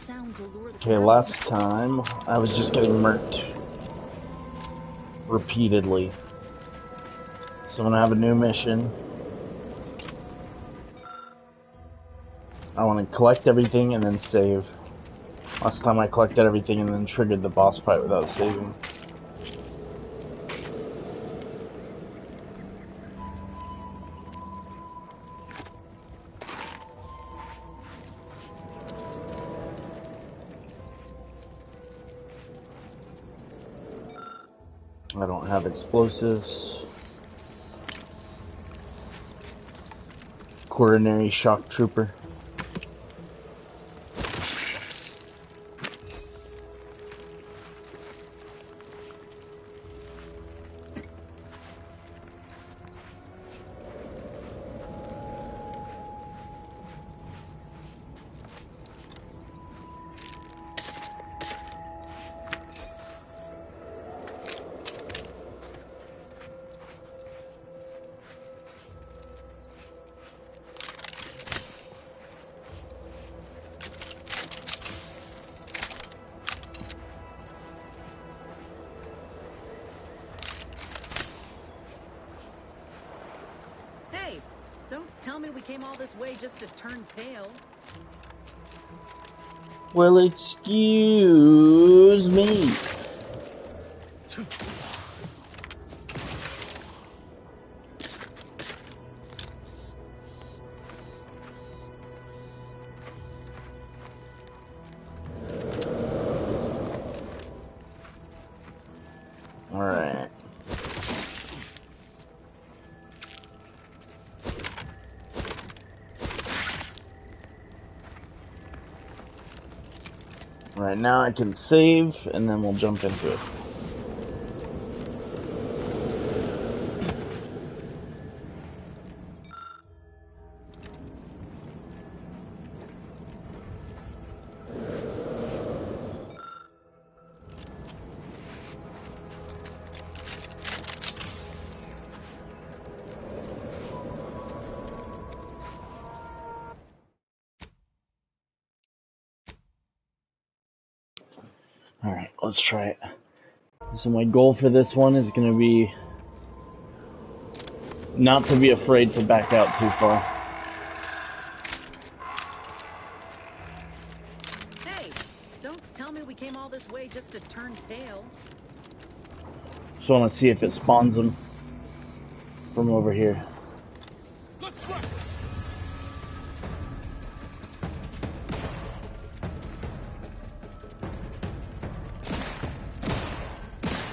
sound to lure the Okay, last time I was just getting murked repeatedly. So I'm gonna have a new mission. I want to collect everything and then save. Last time I collected everything and then triggered the boss fight without saving. I don't have explosives. Coronary shock trooper. Hey, don't tell me we came all this way just to turn tail. Well, excuse me. Alright. Right now I can save, and then we'll jump into it. Alright, let's try it. So my goal for this one is going to be not to be afraid to back out too far. Hey, don't tell me we came all this way just to turn tail. Just want to see if it spawns them from over here. Let's rock.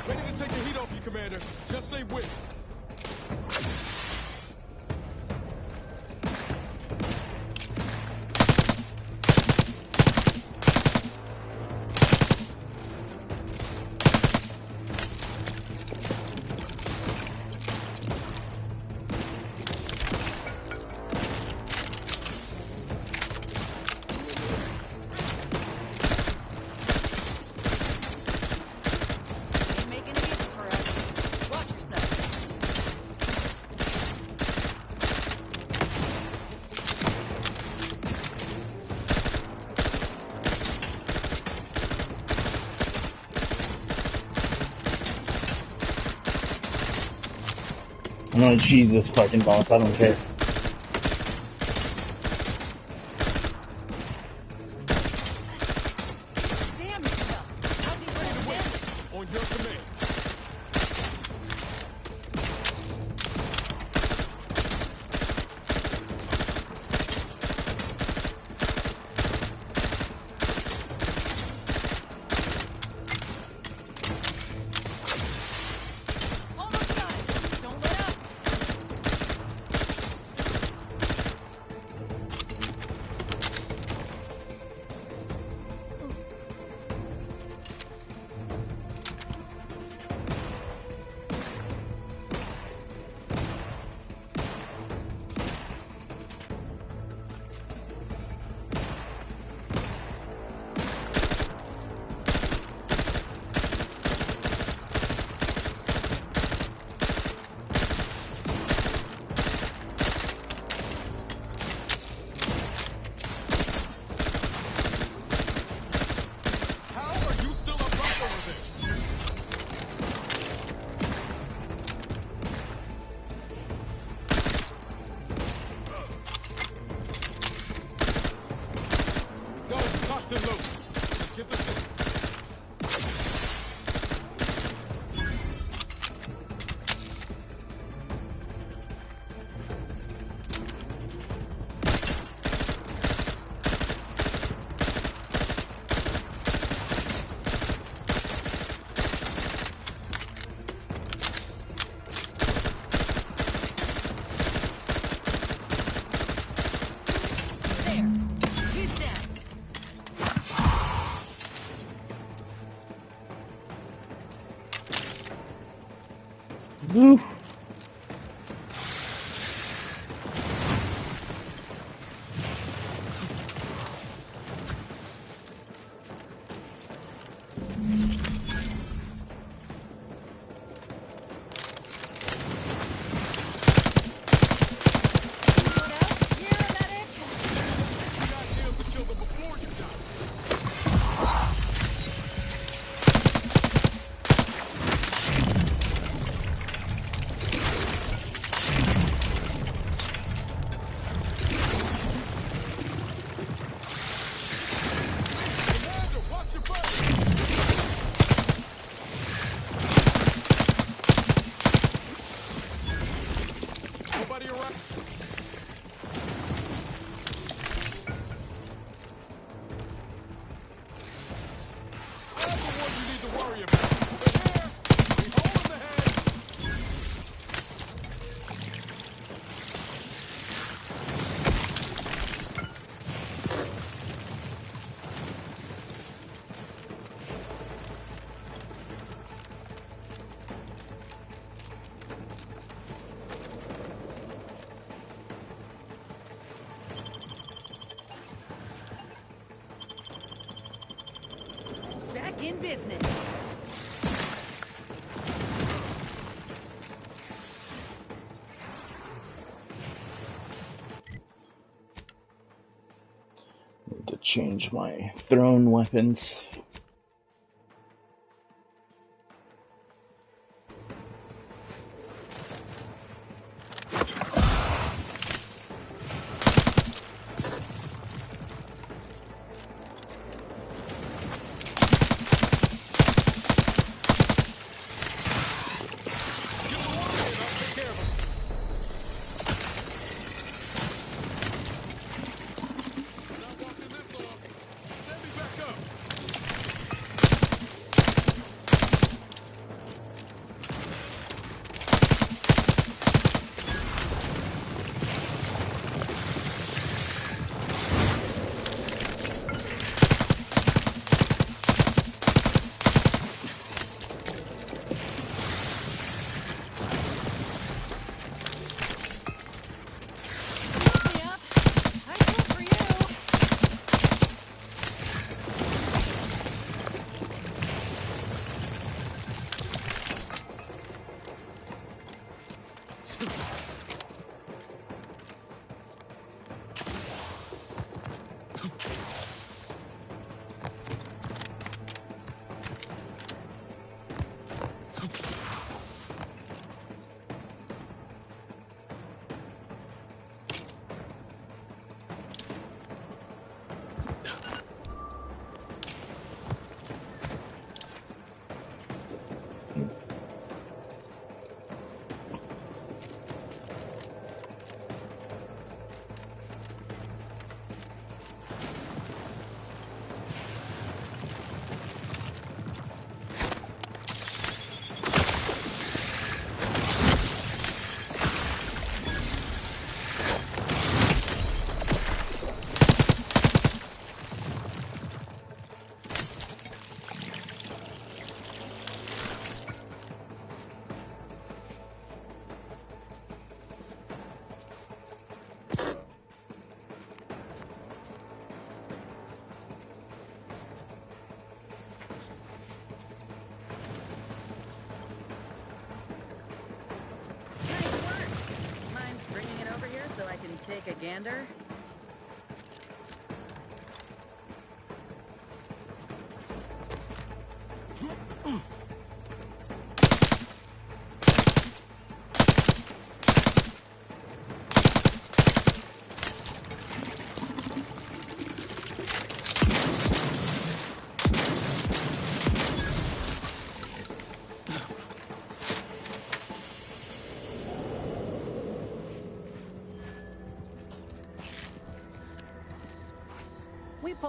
Ready to take the heat off you, Commander. Just say when. Ain't making it easy for us. Watch yourself. I'm gonna cheese this fucking boss, I don't care. Damn yourself. How's he gonna stand it? On your command. Almost got it. Don't let up. Locked and loaded. Let's get this thing. Mm. Nobody around. I'm the one you need to worry about. Over here, we hold the head. Back in business. Need to change my thrown weapons. Take a gander?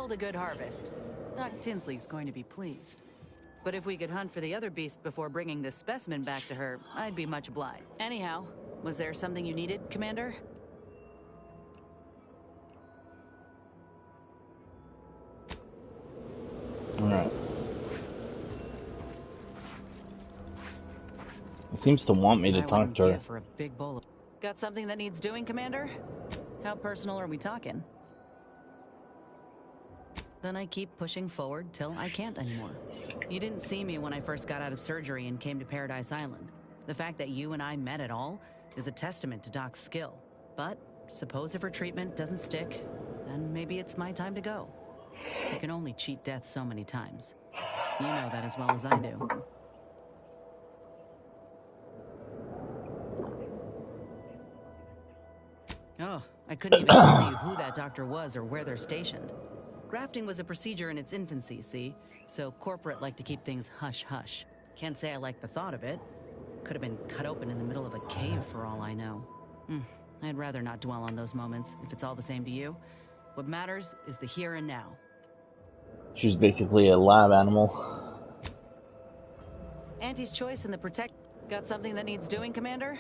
called a good harvest. Doc Tinsley's going to be pleased. But if we could hunt for the other beast before bringing this specimen back to her, I'd be much obliged. Anyhow, was there something you needed, Commander? Alright. It seems to want me to talk to her. For a big bowl of... Got something that needs doing, Commander? How personal are we talking? Then I keep pushing forward till I can't anymore. You didn't see me when I first got out of surgery and came to Paradise Island. The fact that you and I met at all is a testament to Doc's skill. But suppose if her treatment doesn't stick, then maybe it's my time to go. You can only cheat death so many times. You know that as well as I do. Oh, I couldn't even tell you who that doctor was or where they're stationed. Grafting was a procedure in its infancy, see? So corporate like to keep things hush-hush. Can't say I like the thought of it. Could have been cut open in the middle of a cave for all I know. I'd rather not dwell on those moments, if it's all the same to you. What matters is the here and now. She's basically a lab animal. Auntie's choice in the protect... Got something that needs doing, Commander?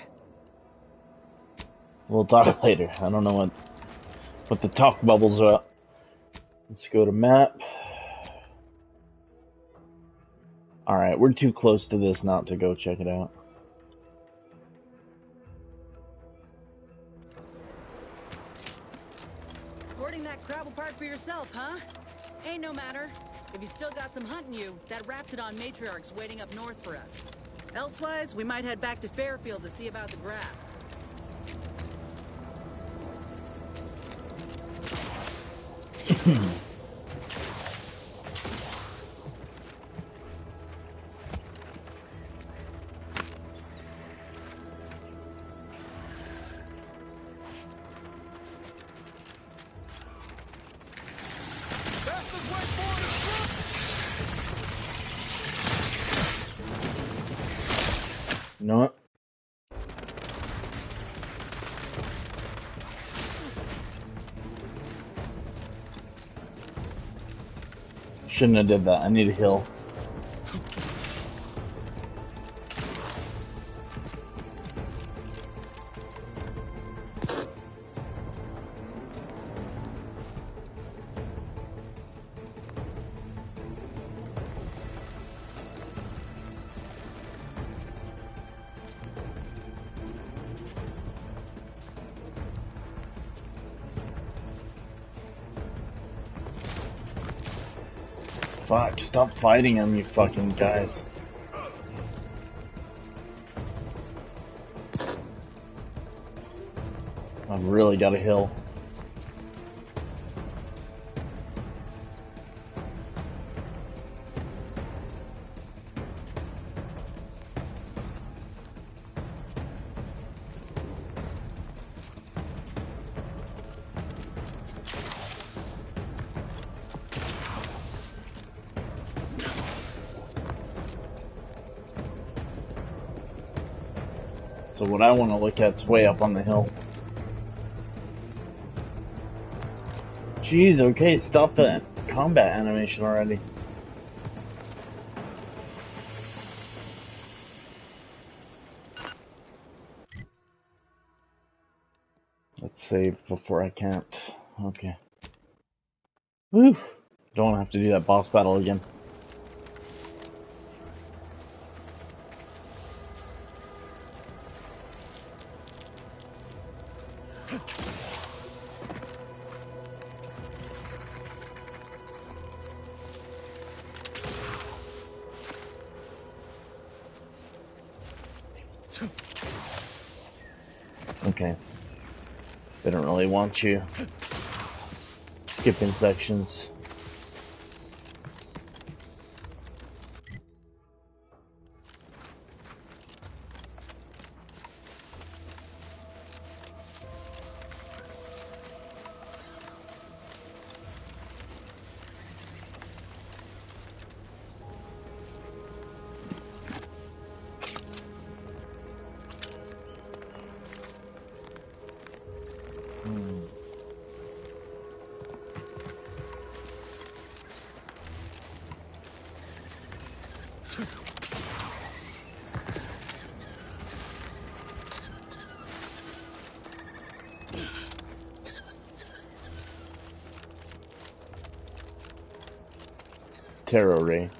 We'll talk later. I don't know what the talk bubbles are. Let's go to map. Alright, we're too close to this not to go check it out. Hoarding that crab apart for yourself, huh? Ain't no matter. If you still got some hunting you, that Raptidon matriarch's waiting up north for us. Elsewise, we might head back to Fairfield to see about the graft. You know what? Shouldn't have did that. I need a heal. Fuck, stop fighting him, you fucking guys. I've really got a hill. So what I want to look at's way up on the hill. Jeez, okay, stop that combat animation already. Let's save before I can't. Okay. Whew. Don't want to have to do that boss battle again. Okay. They don't really want you skipping sections. Tarot ray.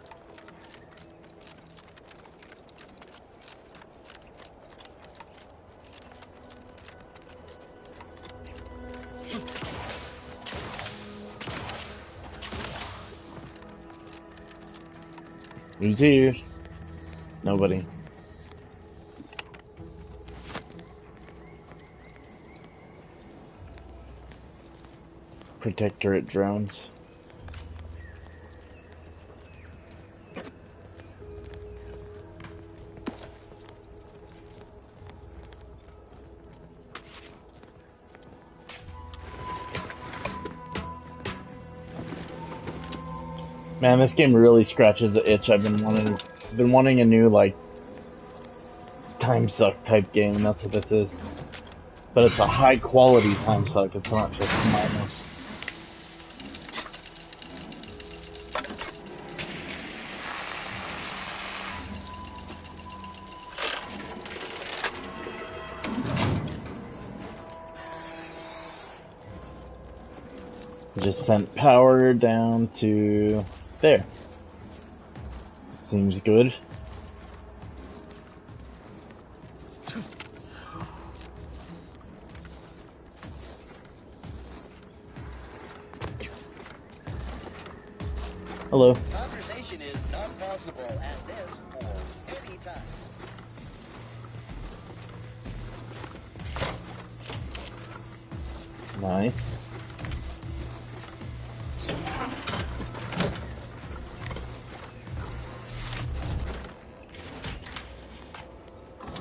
Who's here? Nobody. Protectorate drones. Man, this game really scratches the itch I've been wanting a new, like, time suck type game, and that's what this is. But it's a high quality time suck, it's not just mindless. Just sent power down to there. Seems good. Hello. Conversation is not possible at this or any time. Nice.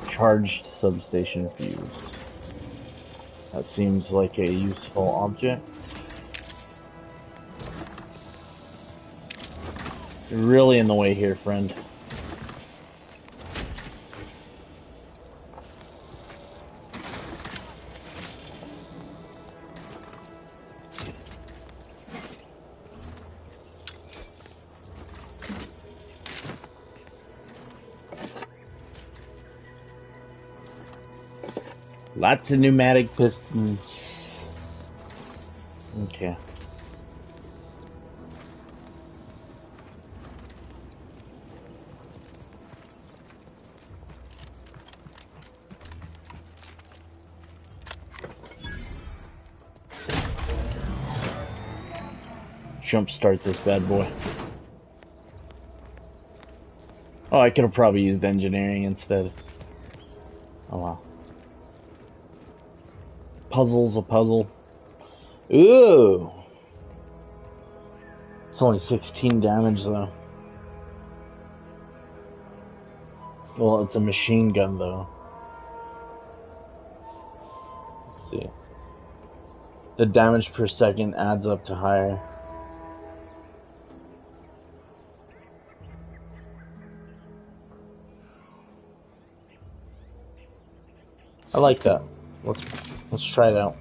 Charged substation fuse. That seems like a useful object. You're really in the way here, friend. Lots of pneumatic pistons. Okay. Jumpstart this bad boy. Oh, I could have probably used engineering instead. Oh wow. Puzzle's a puzzle. Ooh! It's only 16 damage though. Well, it's a machine gun though. Let's see. The damage per second adds up to higher. I like that. Let's try it out.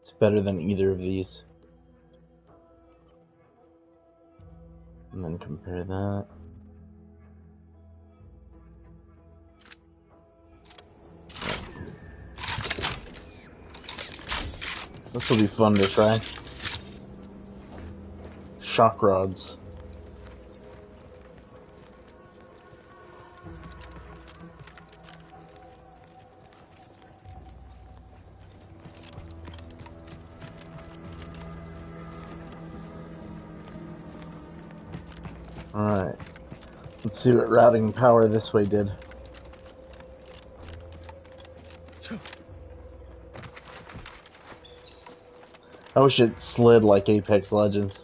It's better than either of these. And then compare that. This will be fun to try. Shock rods. Alright. Let's see what routing power this way did. I wish it slid like Apex Legends.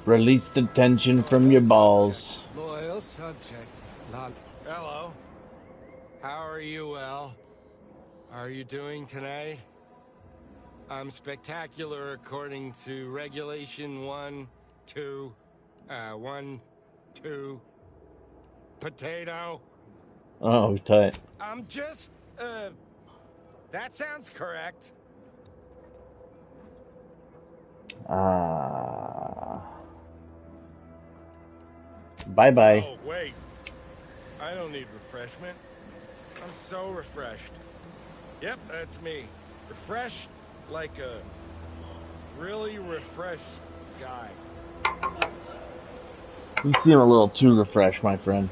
Release the tension from your balls. Loyal subject. Hello. How are you, El? Are you doing tonight? I'm spectacular according to regulation 1, 2, 1, 2, potato. Oh, tight. I'm just, that sounds correct. Bye-bye. Oh, wait. I don't need refreshment. I'm so refreshed. Yep, that's me. Refreshed like a really refreshed guy. You seem a little too refreshed, my friend.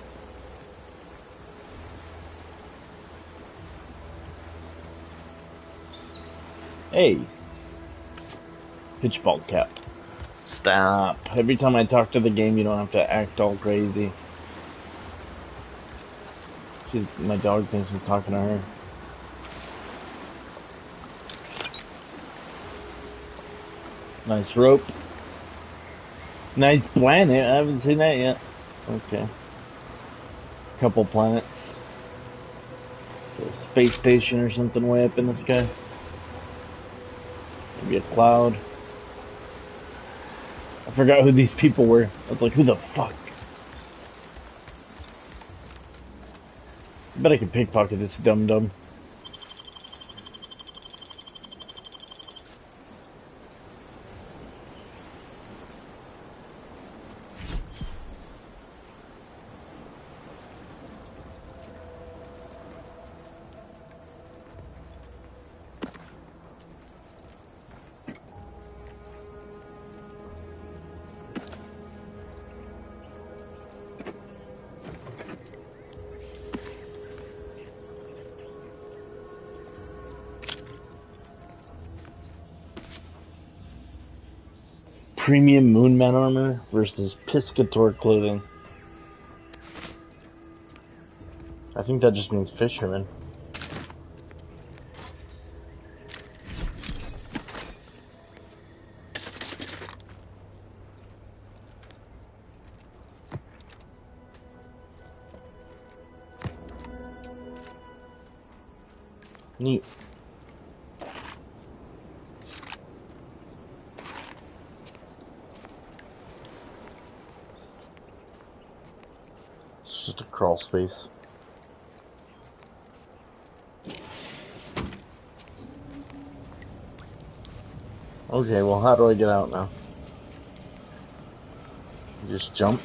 Hey. Pitchball cap. Stop. Every time I talk to the game, you don't have to act all crazy. My dog thinks I'm talking to her. Nice rope. Nice planet. I haven't seen that yet. Okay. Couple planets. A space station or something way up in the sky. Maybe a cloud. I forgot who these people were. I was like, who the fuck? I bet I could pickpocket this dum-dum. Premium Moonman armor versus Piscator clothing. I think that just means fisherman. Neat. It's just a crawl space. Okay, well, how do I get out now? Just jump.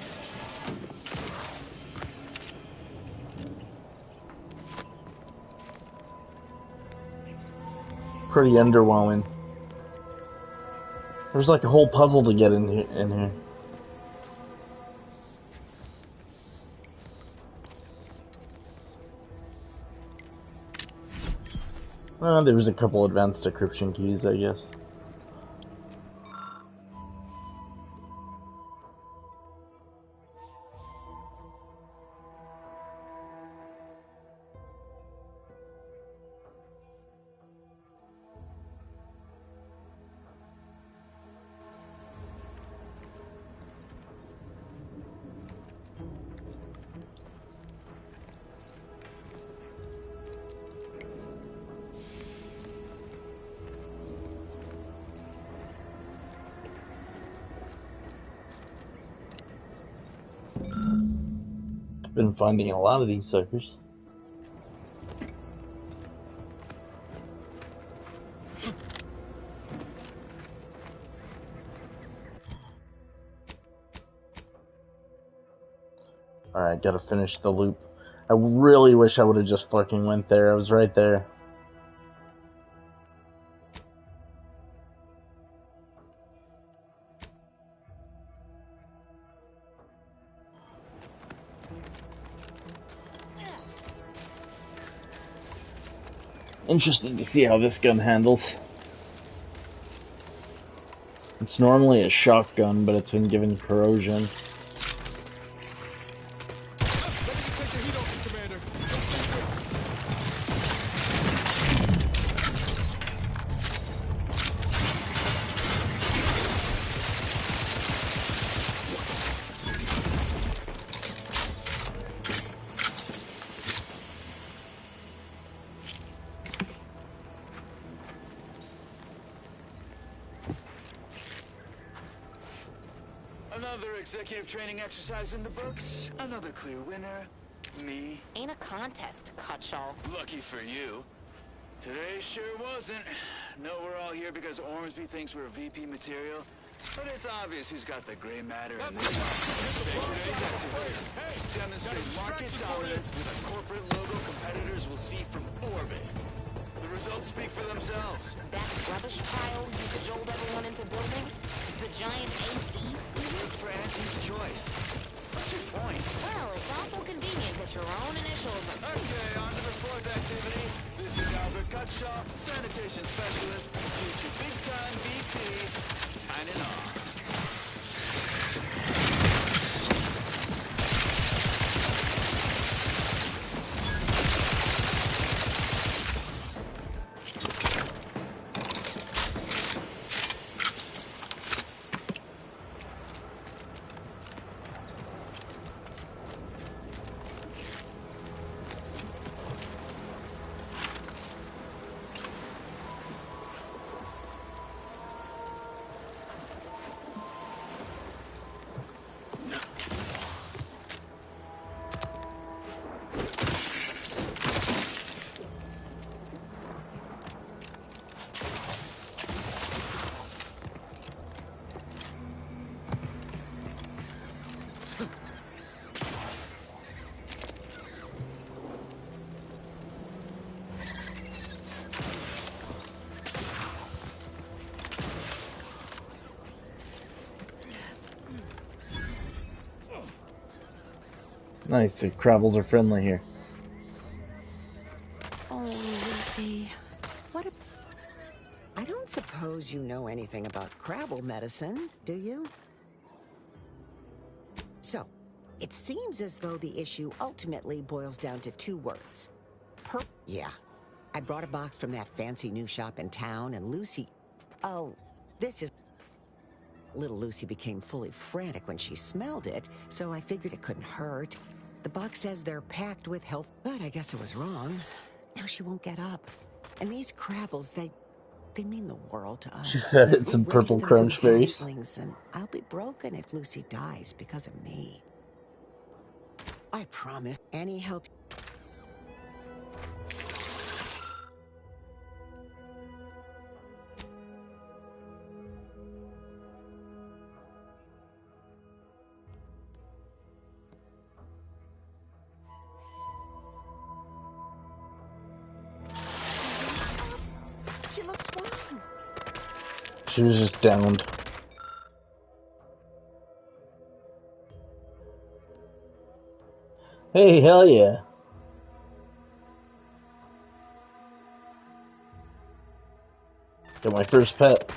Pretty underwhelming. There's like a whole puzzle to get in here. There was a couple advanced decryption keys, I guess. Been finding a lot of these suckers. Alright, gotta finish the loop. I really wish I would have just fucking went there. I was right there. Interesting to see how this gun handles. It's normally a shotgun, but it's been given corrosion. Another executive training exercise in the books. Another clear winner. Me. Ain't a contest, Cutshall. Lucky for you. Today sure wasn't. No, we're all here because Ormsby thinks we're VP material. But it's obvious who's got the gray matter in this activity. Demonstrate market dominance with a corporate logo competitors will see from orbit. The results speak for themselves. That rubbish pile you cajoled everyone into building? The giant AC? Look for Anthony's choice. What's your point? Well, it's awful convenient that your own initials are... Okay, on to the fourth activity. This is Albert Cutshaw, sanitation specialist, future big-time VP, signing off. Nice, the Crabbles are friendly here. Oh, Lucy. What a... I don't suppose you know anything about Crabble medicine, do you? So, it seems as though the issue ultimately boils down to two words. Yeah. I brought a box from that fancy new shop in town, and Lucy... Oh, this is... Little Lucy became fully frantic when she smelled it, so I figured it couldn't hurt. The box says they're packed with health, but I guess I was wrong. Now she won't get up. And these Crabbles, they mean the world to us. She said it's some We purple raised them from crunch berries. hatchlings, and I'll be broken if Lucy dies because of me. I promise. Any help... She looks fine. She was just downed. Hey, hell yeah. Got my first pet.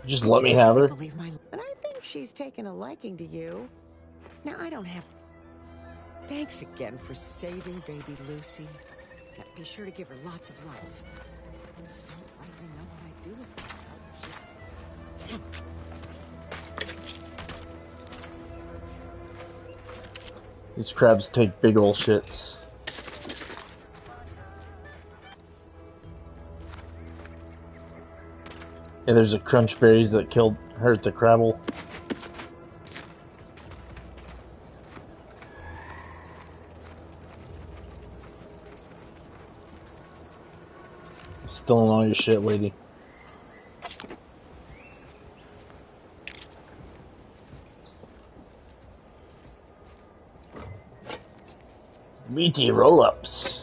Just let me have her. Believe my... And I think she's taken a liking to you. Now, I don't have... Thanks again for saving baby Lucy. Now, be sure to give her lots of love. I don't really know what I'd do with myself. These crabs take big ol' shits. Yeah, there's a crunch berries that hurt the Crabble. Stealing all your shit, lady. Meaty roll-ups.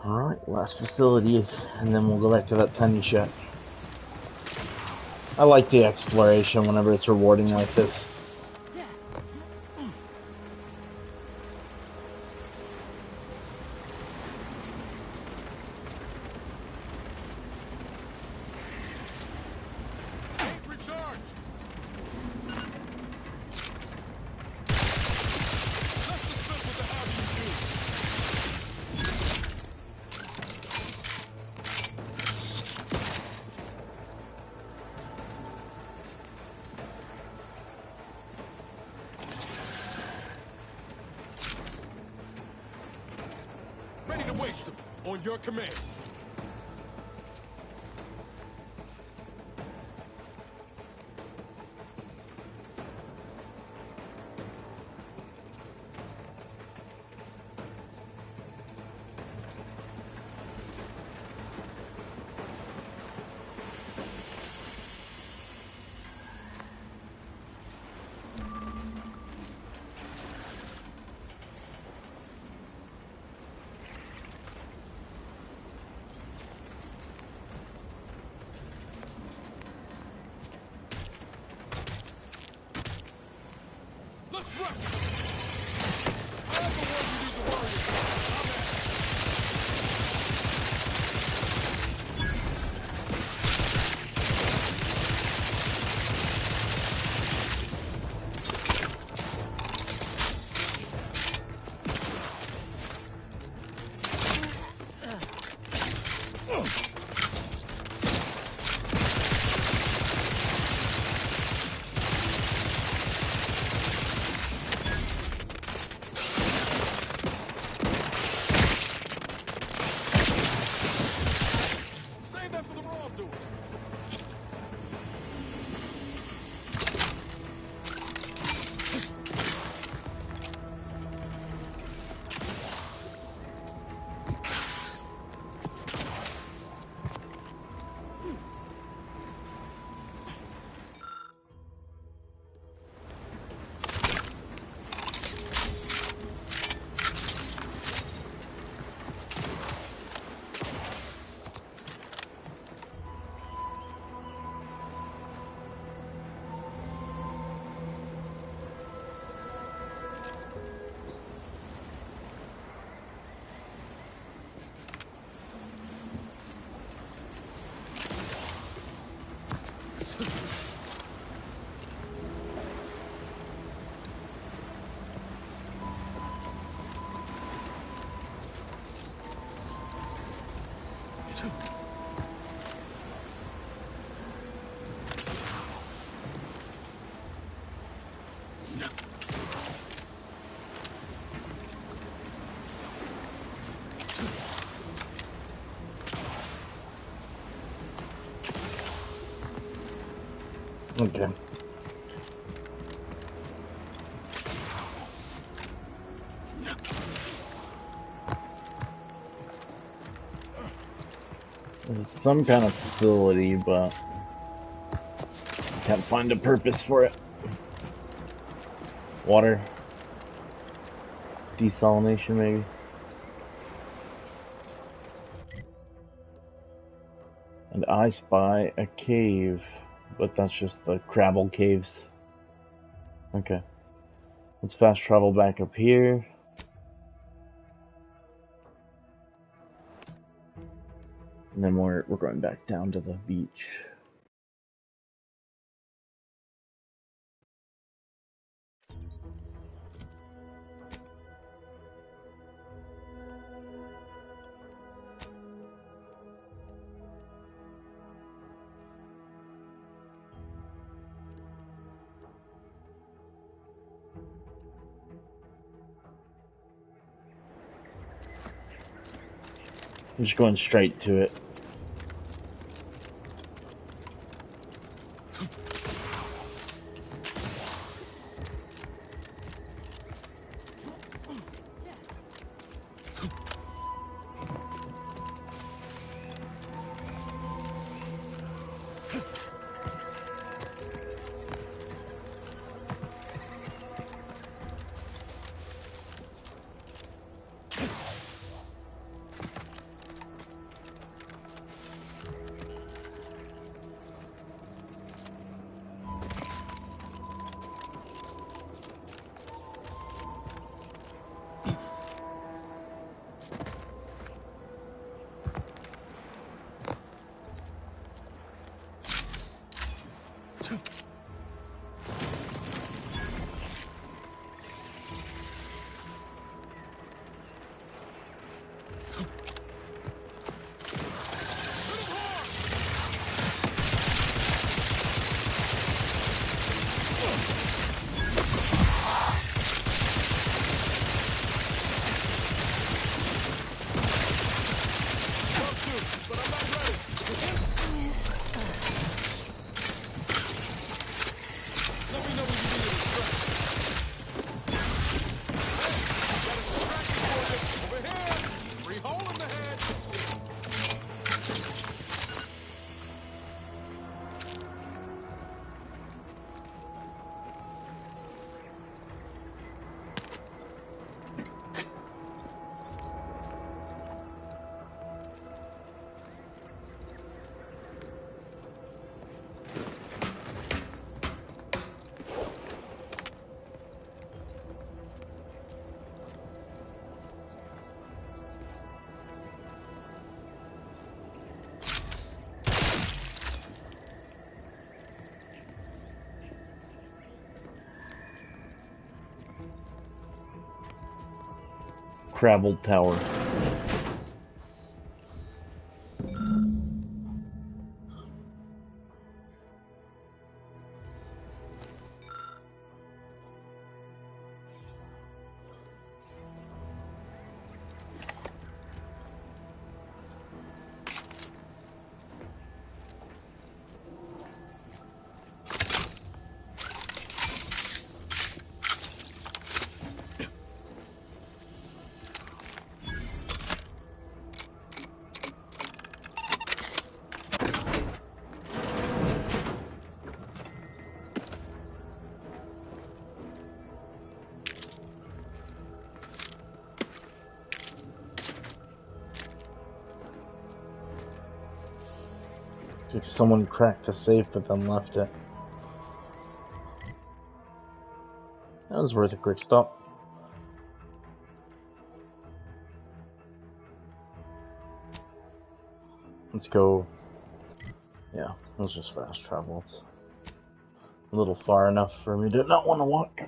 Alright, last facility, and then we'll go back to that tiny shack. I like the exploration whenever it's rewarding like this. Charge! Let's discuss what the hell you do. Ready to waste them. On your command. Let's rock! I'm the one you need to worry about. Save that for the wrongdoers. Okay. There's some kind of facility, but can't find a purpose for it. Water. Desalination, maybe. And I spy a cave, but that's just the Crabble Caves. Okay. Let's fast travel back up here. And then we're going back down to the beach. I'm just going straight to it. traveled tower. It's like someone cracked the safe but then left it. That was worth a quick stop. Let's go. Yeah, it was just fast travel. It's a little far enough for me to not want to walk.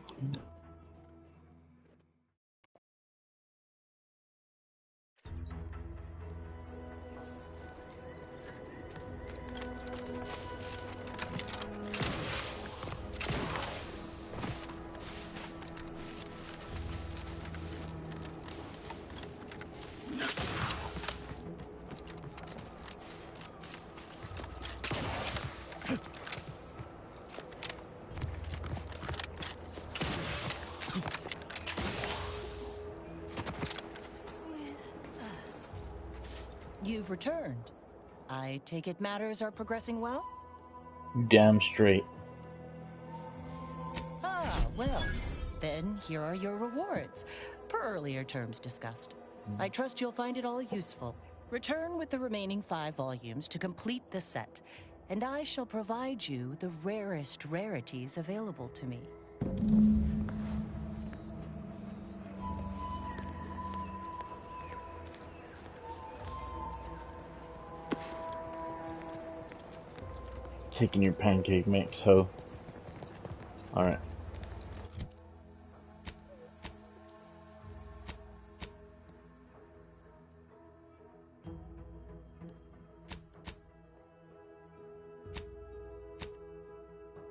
You've returned. I take it matters are progressing well? Damn straight. Ah, well. Then here are your rewards, per earlier terms discussed. I trust you'll find it all useful. Return with the remaining 5 volumes to complete the set, and I shall provide you the rarest rarities available to me. Taking your pancake mix, ho. Alright.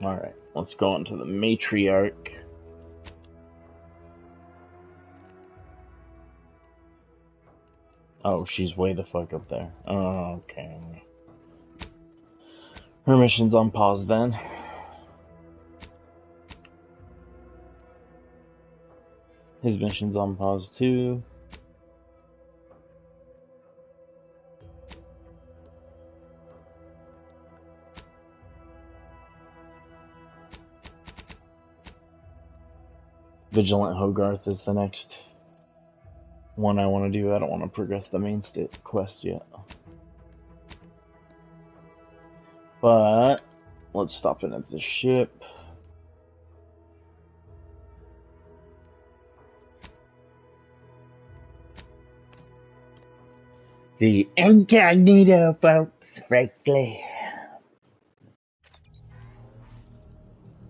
Alright, let's go on to the matriarch. Oh, she's way the fuck up there. Oh, okay. Her mission's on pause then. His mission's on pause too. Vigilant Hogarth is the next one I want to do. I don't want to progress the main quest yet. But let's stop in at the ship. The incognito, folks, frankly.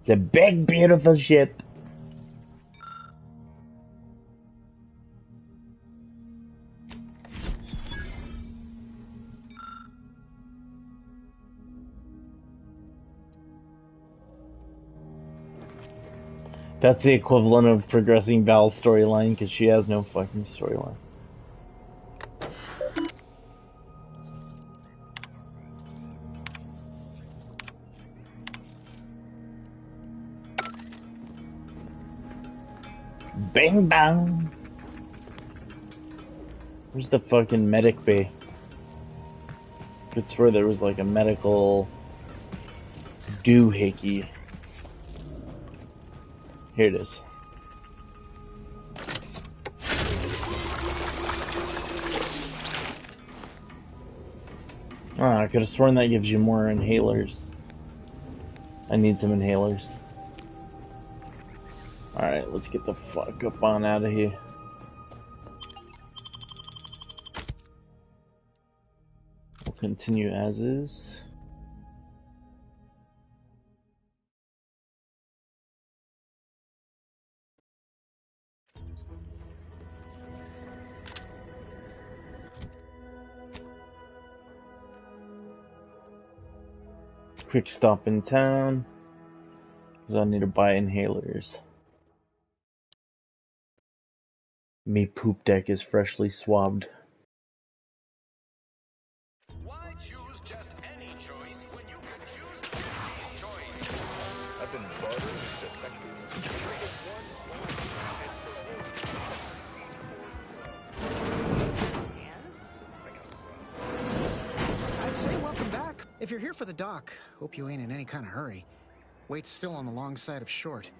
It's a big, beautiful ship. That's the equivalent of progressing Val's storyline, because she has no fucking storyline. Bing bang! Where's the fucking medic bay? I could swear there was like a medical doohickey. Here it is. Oh, I could have sworn that gives you more inhalers. I need some inhalers. Alright, let's get the fuck up on out of here. We'll continue as is. quick stop in town, because I need to buy inhalers. Me poop deck is freshly swabbed. Why choose just any choice when you could choose Tiffany's choice? I've been bartered with detectives. I'd say welcome back. If you're here for the dock, hope you ain't in any kind of hurry. Wait's still on the long side of short.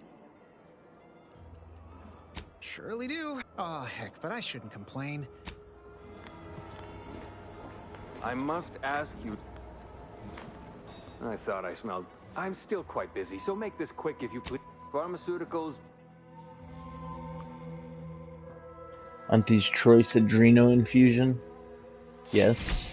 Surely do. Aw, heck, but I shouldn't complain. I must ask you... I thought I smelled... I'm still quite busy, so make this quick if you please. Pharmaceuticals... Auntie's choice adreno infusion? Yes.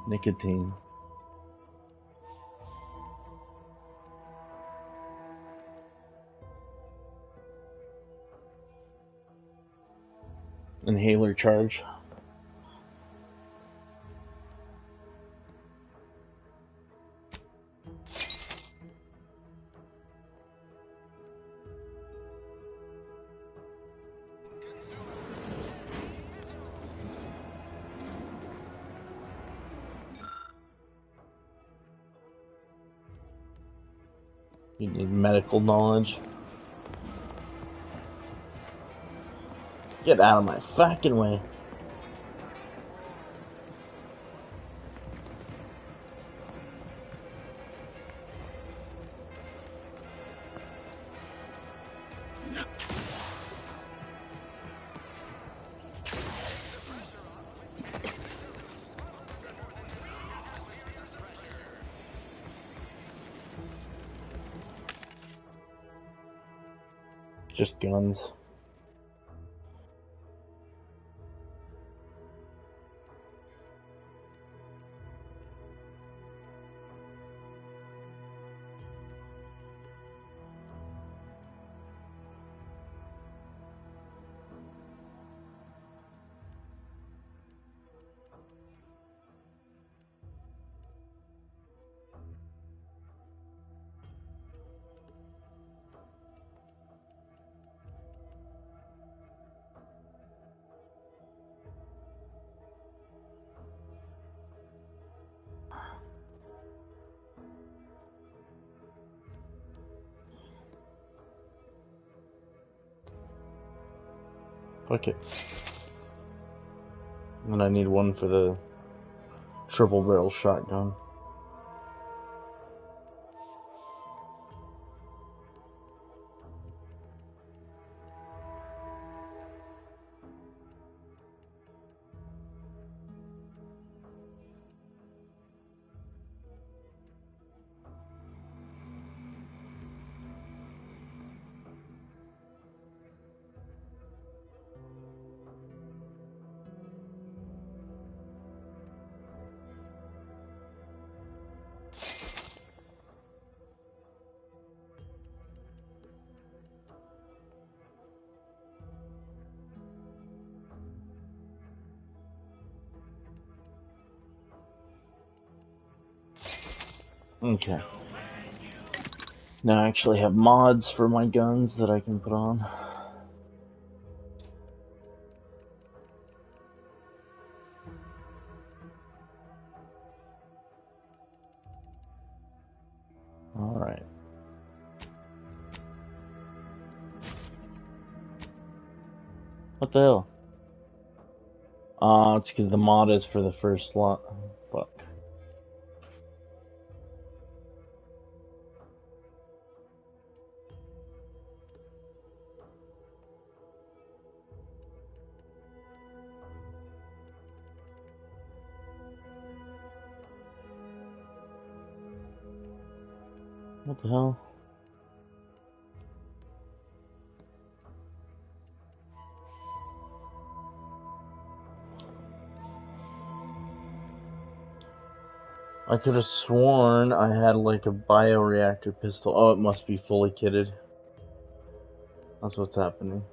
Nicotine. Inhaler charge. You need medical knowledge. Get out of my fucking way. Just guns. Fuck it. And I need one for the triple barrel shotgun. Okay. Now I actually have mods for my guns that I can put on. Alright. What the hell? It's because the mod is for the first slot. Fuck. What the hell? I could have sworn I had like a bioreactor pistol. Oh, it must be fully kitted. That's what's happening.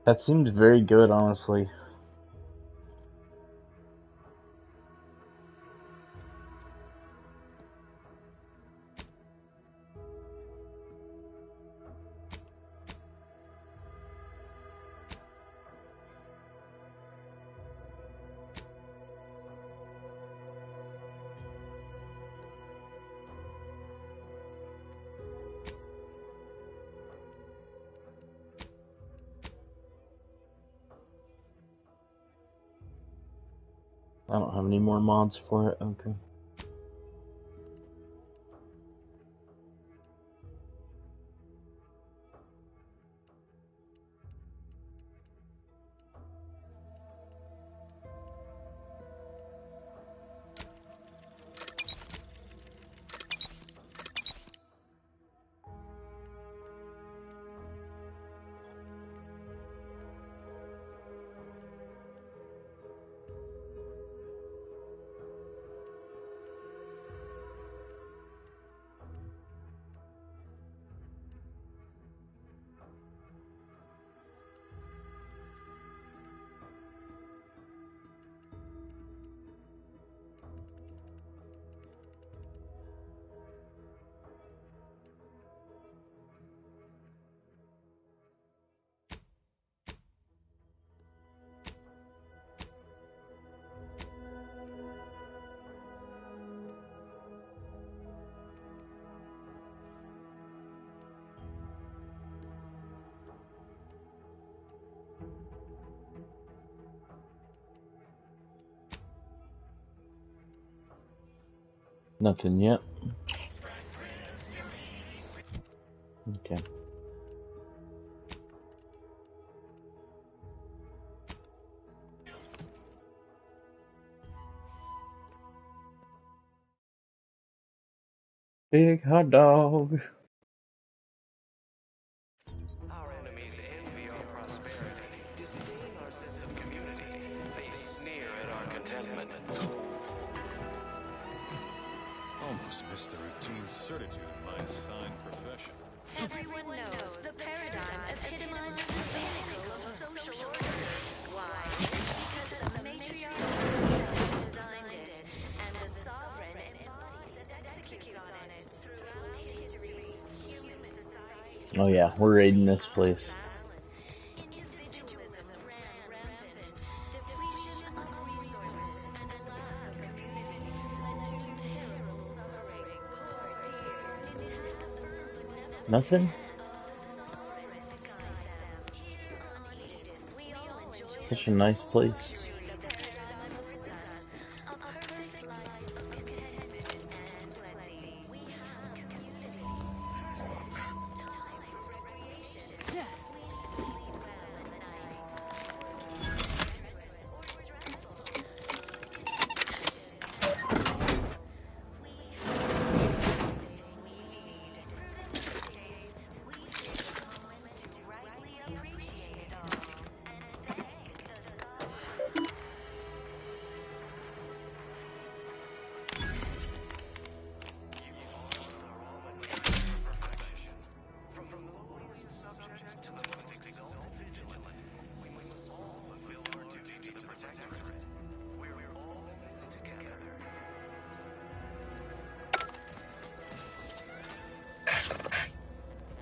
That seems very good, honestly. I don't have any more mods for it. Okay. Nothing yet. Okay. Big hot dog. Our enemies envy our prosperity, disdain our sense of community. They sneer at our contentment. Almost missed the routine certitude of my assigned profession. Everyone knows the paradigm epitomizes the pinnacle of social order. Why? Because the matriarch designed it, and the sovereign embodies and executes on it. Throughout history, human society... Oh yeah, we're raiding this place. Individualism ran rampant. Depletion of resources and lack of community led to terrible suffering. Poor dears didn't have the firm benevolent Nothing? hand of the sovereign to guide them. Here on Eden, we all enjoy Such a nice place. the paradigm affords us. A perfect life of contentment and plenty. We have community. Time for recreation. We sleep well at night. Strenuous or stressful. We need. Prudence dictates we take a moment to rightly appreciate it all and thank the sovereign. From the lowliest subject to the most exalted vigilant, we must all fulfill our duty to the protectorate. We're all in this together.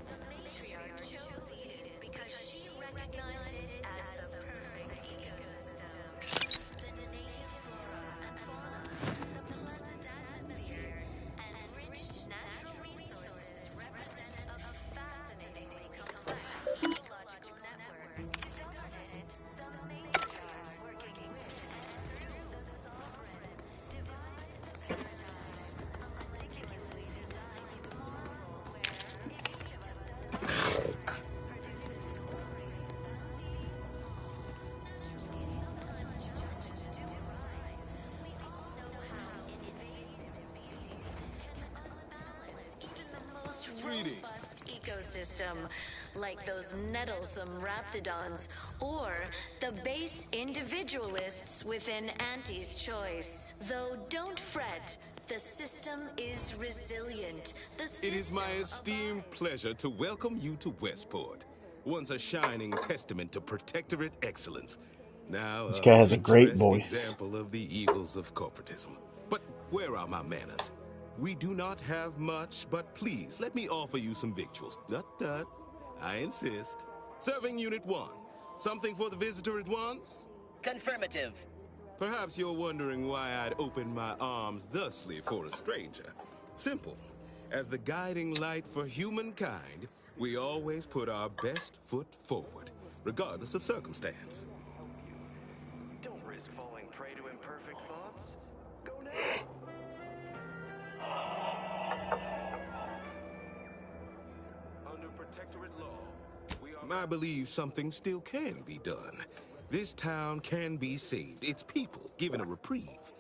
The matriarch chose Eden because she recognized it robust ecosystem, like those nettlesome raptidons, or the base individualists within Auntie's choice. Though don't fret, the system is resilient. It is my esteemed pleasure to welcome you to Westport, once a shining testament to Protectorate excellence. Now, This guy has a great picturesque voice. example of the evils of corporatism. But where are my manners? We do not have much, but please, let me offer you some victuals. Tut. I insist. Serving Unit 1. Something for the visitor at once? Confirmative. Perhaps you're wondering why I'd open my arms thusly for a stranger. Simple. As the guiding light for humankind, we always put our best foot forward, regardless of circumstance. Don't risk falling prey to imperfect thoughts. Go now. Under Protectorate law, I believe something still can be done. This town can be saved, its people given a reprieve.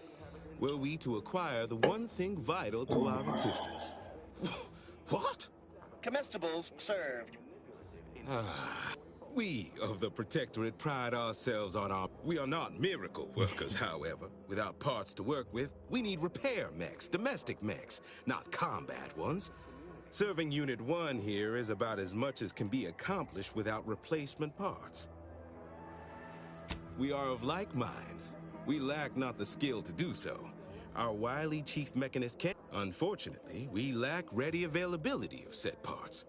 Were we to acquire the one thing vital to our existence. What? Comestibles served. We of the Protectorate pride ourselves on our... We are not miracle workers, however. Without parts to work with, we need repair mechs, domestic mechs, not combat ones. Serving Unit 1 here is about as much as can be accomplished without replacement parts. We are of like minds. We lack not the skill to do so. Our wily chief mechanist can... Unfortunately, we lack ready availability of said parts.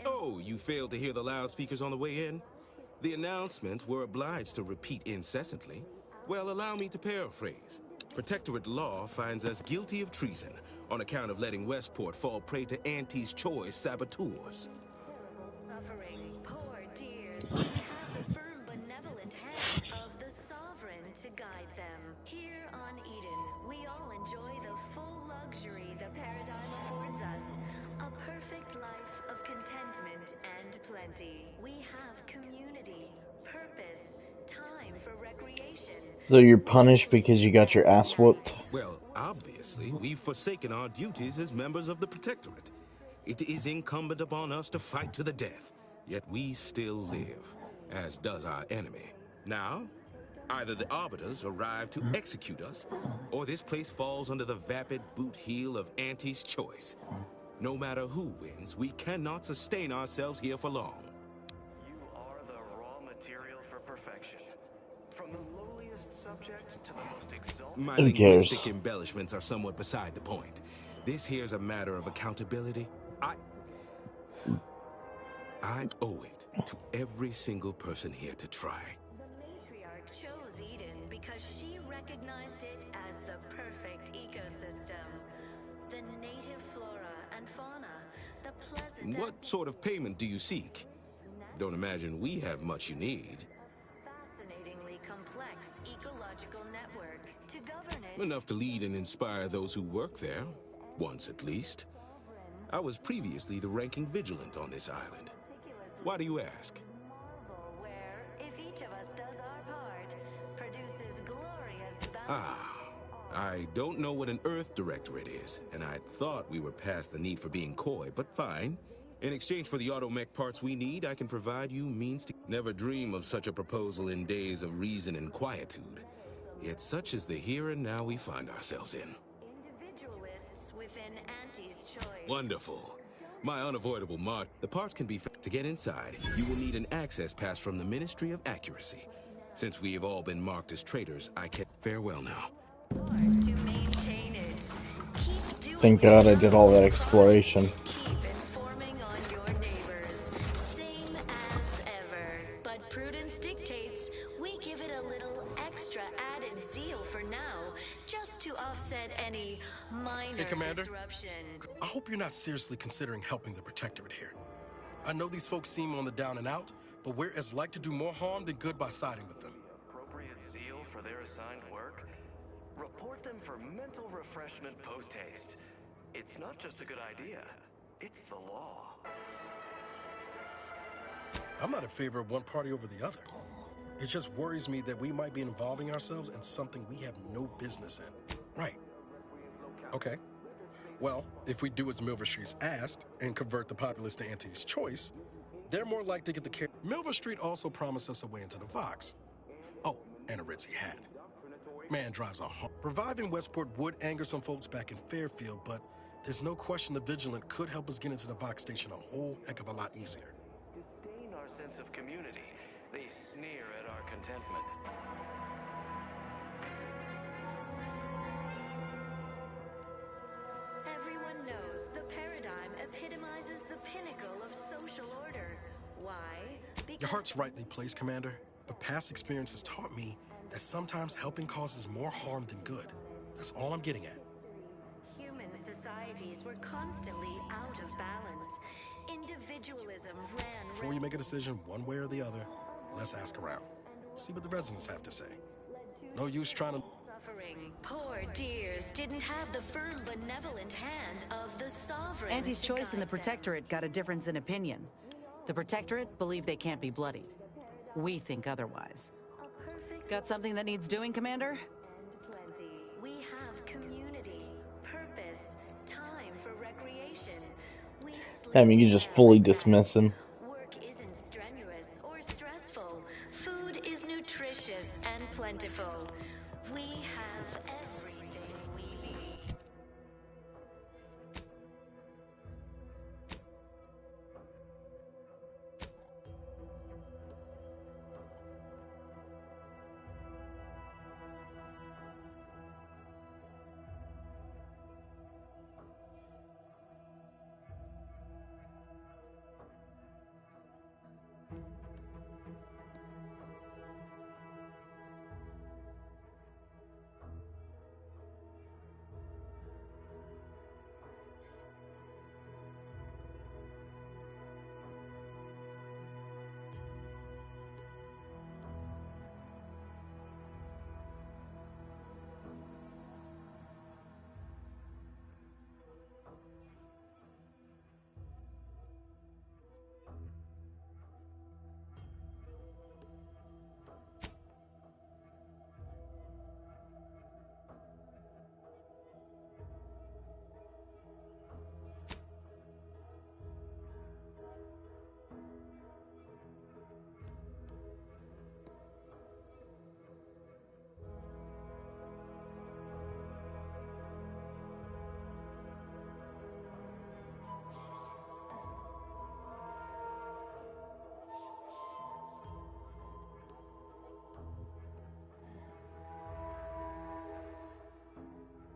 Oh, you failed to hear the loudspeakers on the way in? The announcement we're obliged to repeat incessantly. Well, allow me to paraphrase. Protectorate law finds us guilty of treason on account of letting Westport fall prey to Auntie's choice saboteurs. Suffering, poor dears, have the firm benevolent hand of the sovereign to guide them. Here on Eden, we all enjoy the full luxury the paradigm affords us. A perfect life of contentment and plenty. We have community, purpose, time for recreation. So you're punished because you got your ass whooped? Well, obviously, we've forsaken our duties as members of the Protectorate. It is incumbent upon us to fight to the death, yet we still live, as does our enemy. Now, either the Arbiters arrive to execute us, or this place falls under the vapid boot heel of Auntie's choice. No matter who wins, we cannot sustain ourselves here for long. You are the raw material for perfection. From the lowliest subject to the most exalted... My Who cares? linguistic embellishments are somewhat beside the point. This here's a matter of accountability. I owe it to every single person here to try. The matriarch chose Eden because she recognized it as the perfect ecosystem. The native flora and fauna, the pleasant... What sort of payment do you seek? Don't imagine we have much you need. Fascinatingly complex ecological network. To govern it... Enough to lead and inspire those who work there, once at least. I was previously the ranking vigilant on this island. Why do you ask? Marvel where, if each of us does our part, produces glorious I don't know what an Earth Directorate is, and I thought we were past the need for being coy, but fine. In exchange for the automech parts we need, I can provide you means to... Never dream of such a proposal in days of reason and quietude. Yet such is the here and now we find ourselves in. individualists within Auntie's choice. Wonderful. My unavoidable march. The parts can be... To get inside, you will need an access pass from the Ministry of Accuracy. Since we have all been marked as traitors, I can... Farewell now. To maintain it. Keep doing Thank God I did all that exploration. Keep informing on your neighbors. Same as ever. But prudence dictates we give it a little extra added zeal for now, just to offset any minor Hey, Commander. disruption. I hope you're not seriously considering helping the Protectorate here. I know these folks seem on the down and out, but we're as like to do more harm than good by siding with them. Appropriate zeal for their assigned work? Report them for mental refreshment post-haste. It's not just a good idea, it's the law. I'm not in favor of one party over the other. It just worries me that we might be involving ourselves in something we have no business in. Right. Okay. Well, if we do as Milver Street's asked and convert the populace to Auntie's choice, they're more likely to get the care. Milver Street also promised us a way into the Vox. Oh, and a ritzy hat. Man drives a home. Reviving Westport would anger some folks back in Fairfield, but there's no question the Vigilant could help us get into the Vox station a whole heck of a lot easier. Disdain our sense of community. They sneer at our contentment. Everyone knows the paradigm epitomizes the pinnacle of social order. Why? Your heart's rightly placed, Commander, but past experience has taught me that sometimes helping causes more harm than good. That's all I'm getting at. Human societies were constantly out of balance. Individualism ran Before you make a decision one way or the other, let's ask around. See what the residents have to say. No use trying to... suffering. Poor dears didn't have the firm, benevolent hand of the sovereign. Auntie's to choice in the guide them. Protectorate got a difference in opinion. The Protectorate believe they can't be bloodied. We think otherwise. Got something that needs doing, Commander? Plenty. We have community, purpose, time for recreation. We I mean, you just fully dismiss him. Work isn't strenuous or stressful. Food is nutritious and plentiful. We have everything we need.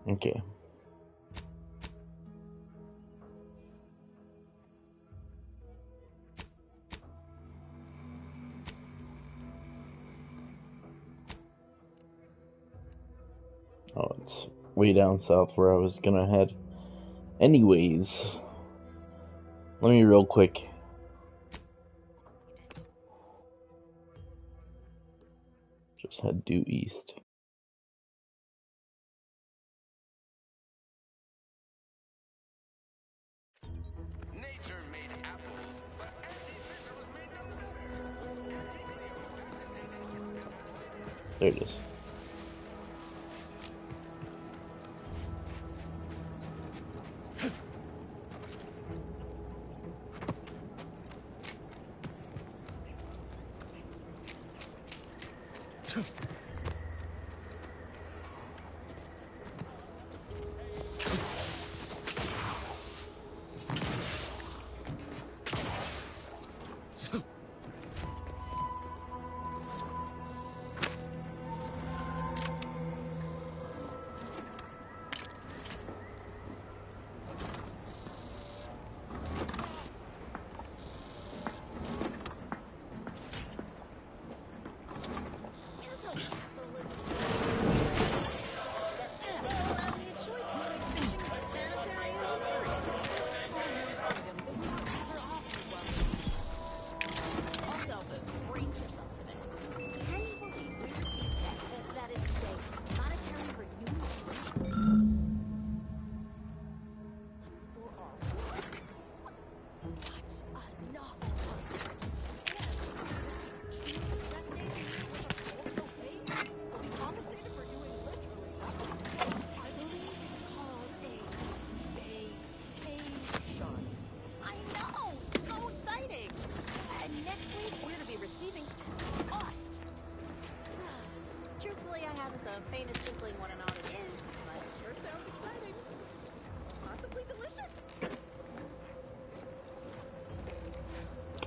Okay. Oh, it's way down south where I was gonna head. Anyways, let me real quick. Just head due east. Nature made apples, but anti-fizzer was made no better. Anti-video was patented. There it is.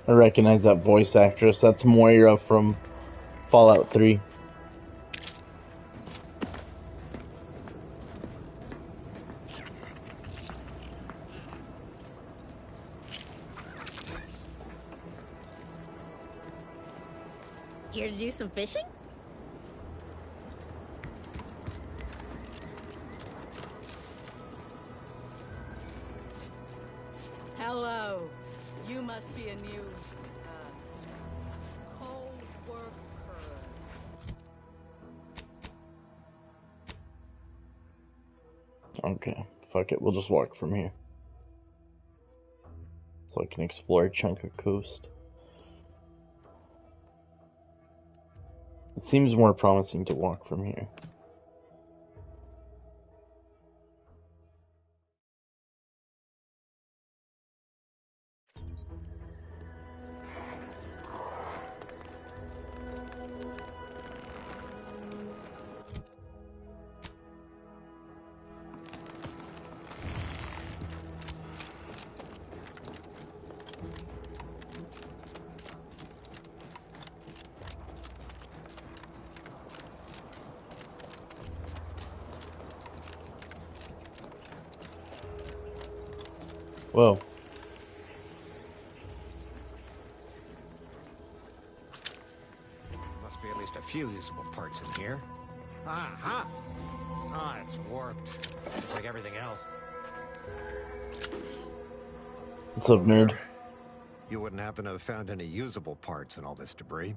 I recognize that voice actress. That's Moira from Fallout 3. Here to do some fishing? Hello. You must be a new co-worker. Okay, fuck it. We'll just walk from here. So I can explore a chunk of coast. It seems more promising to walk from here. Whoa. Must be at least a few usable parts in here. Uh-huh. Ah, it's warped. Just like everything else. What's up, nerd? You wouldn't happen to have found any usable parts in all this debris?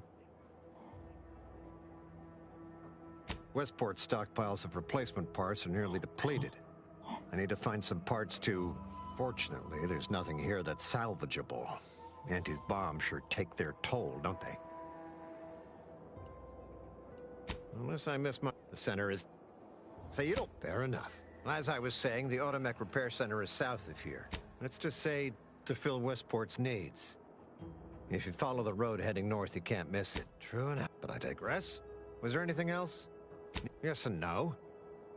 Westport's stockpiles of replacement parts are nearly depleted. I need to find some parts to... Fortunately, there's nothing here that's salvageable. Auntie's bombs sure take their toll, don't they? Unless I miss my... The center is... Say you don't... Fair enough. As I was saying, the Automech Repair Center is south of here. Let's just say to fill Westport's needs. If you follow the road heading north, you can't miss it. True enough, but I digress. Was there anything else? Yes and no.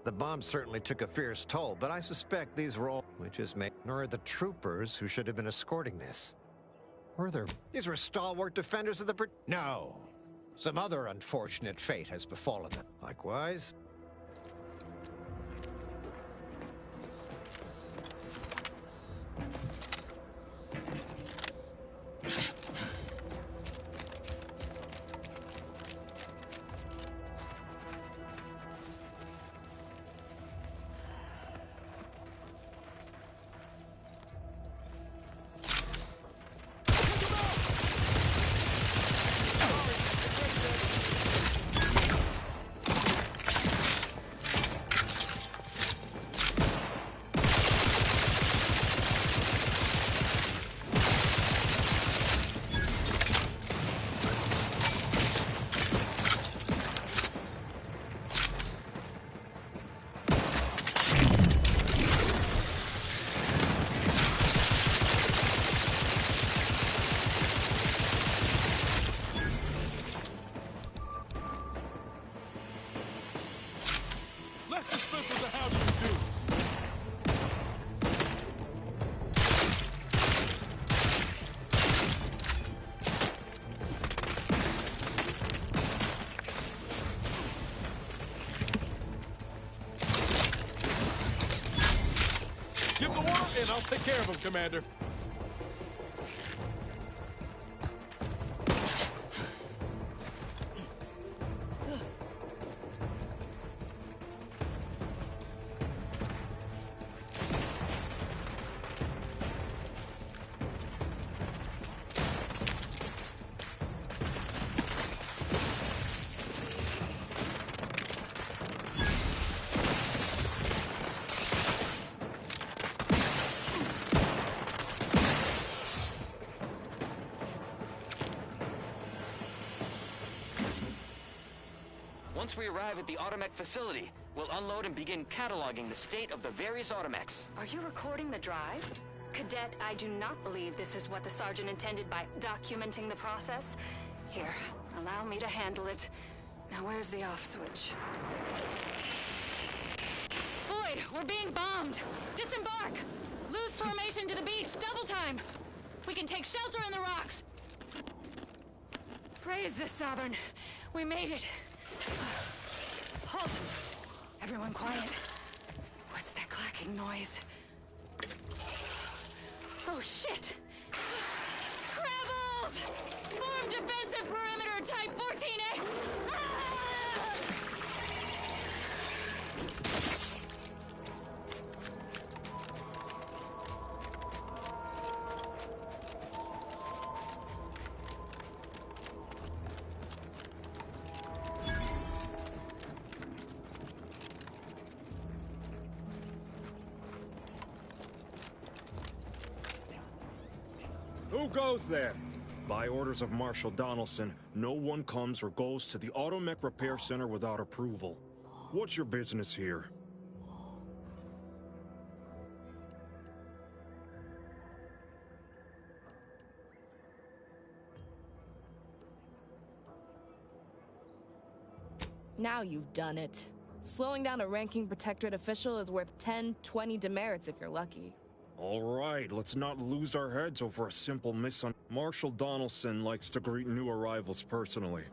The bombs certainly took a fierce toll, but I suspect these were all... Which is nor the troopers who should have been escorting this. Were there... These were stalwart defenders of the... No. Some other unfortunate fate has befallen them. Likewise... Give the word and I'll take care of him, Commander. Once we arrive at the Automech facility, we'll unload and begin cataloging the state of the various Automechs. Are you recording the drive? Cadet, I do not believe this is what the Sergeant intended by documenting the process. Here, allow me to handle it. Now where's the off switch? Boyd, we're being bombed! Disembark! Lose formation to the beach, double time! We can take shelter in the rocks! Praise the Sovereign. We made it. Halt! Everyone quiet. What's that clacking noise? Oh, shit! Crabbles! Form defensive perimeter type 14A! Who goes there? By orders of Marshal Donaldson, no one comes or goes to the Automech Repair Center without approval. What's your business here? Now you've done it. Slowing down a ranking protectorate official is worth 10, 20 demerits if you're lucky. All right, let's not lose our heads over a simple Marshal Donaldson likes to greet new arrivals personally.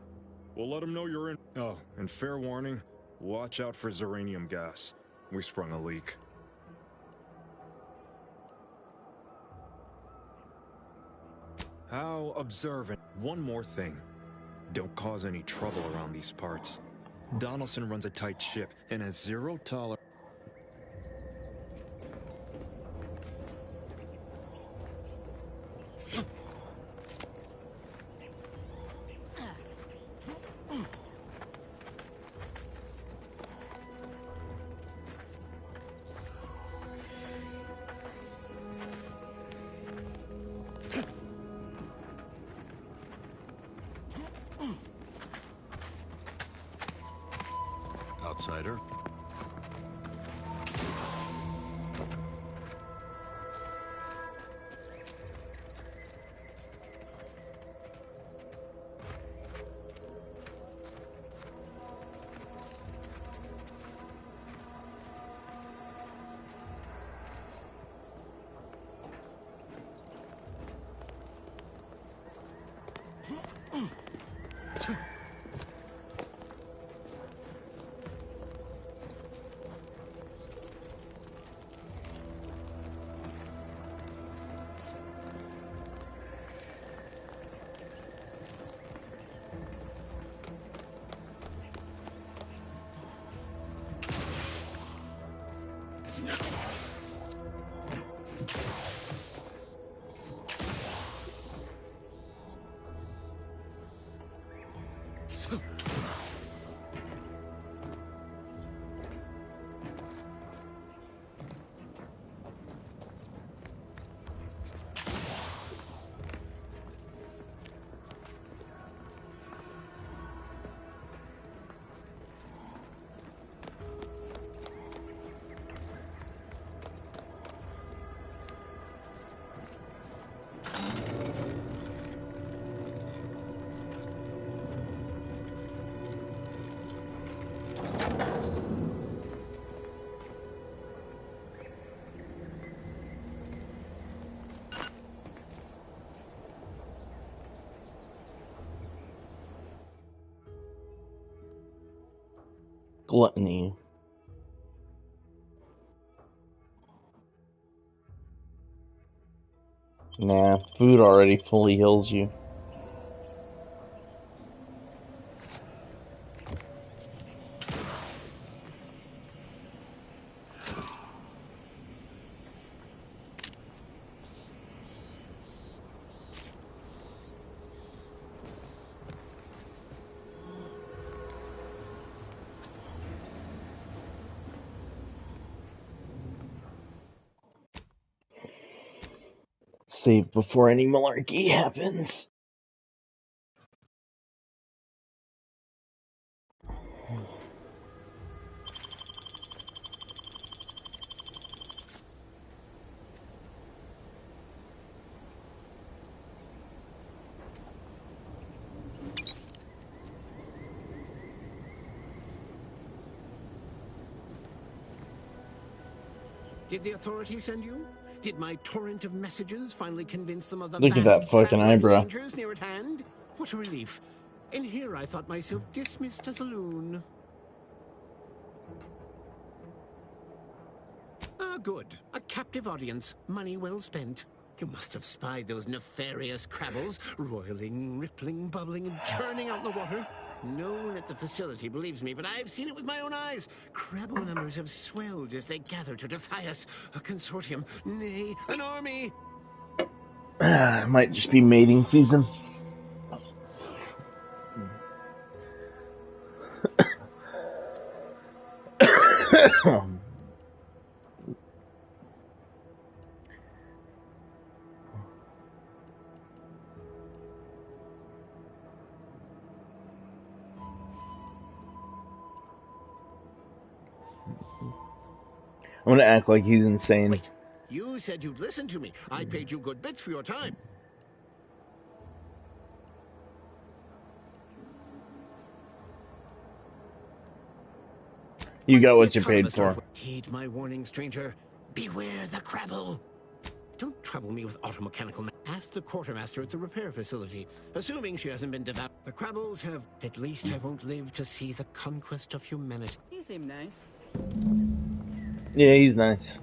We'll let him know you're in. Oh, and fair warning, watch out for xeranium gas. We sprung a leak. How observant. One more thing. Don't cause any trouble around these parts. Donaldson runs a tight ship and has zero tolerance. Outsider. Gluttony. Nah, food already fully heals you. Save before any malarkey happens. Did the authorities send you? Did my torrent of messages finally convince them of the Look at vast that fucking crab-like eyebrow. dangers near at hand? What a relief. In here, I thought myself dismissed as a loon. Ah, good. A captive audience. Money well spent. You must have spied those nefarious crabbles, roiling, rippling, bubbling, and churning out in the water. No one at the facility believes me, but I've seen it with my own eyes. Crabble numbers have swelled as they gather to defy us. A consortium, nay, an army. Might just be mating season. I'm gonna act like he's insane. Wait, you said you'd listen to me. I paid you good bits for your time. You got what you paid for. Heed my warning, stranger. Beware the crabble. Don't trouble me with automechanical. Ask the quartermaster at the repair facility, assuming she hasn't been devoured. The crabbles have. At least I won't live to see the conquest of humanity. He seemed nice. Yeah, he's nice.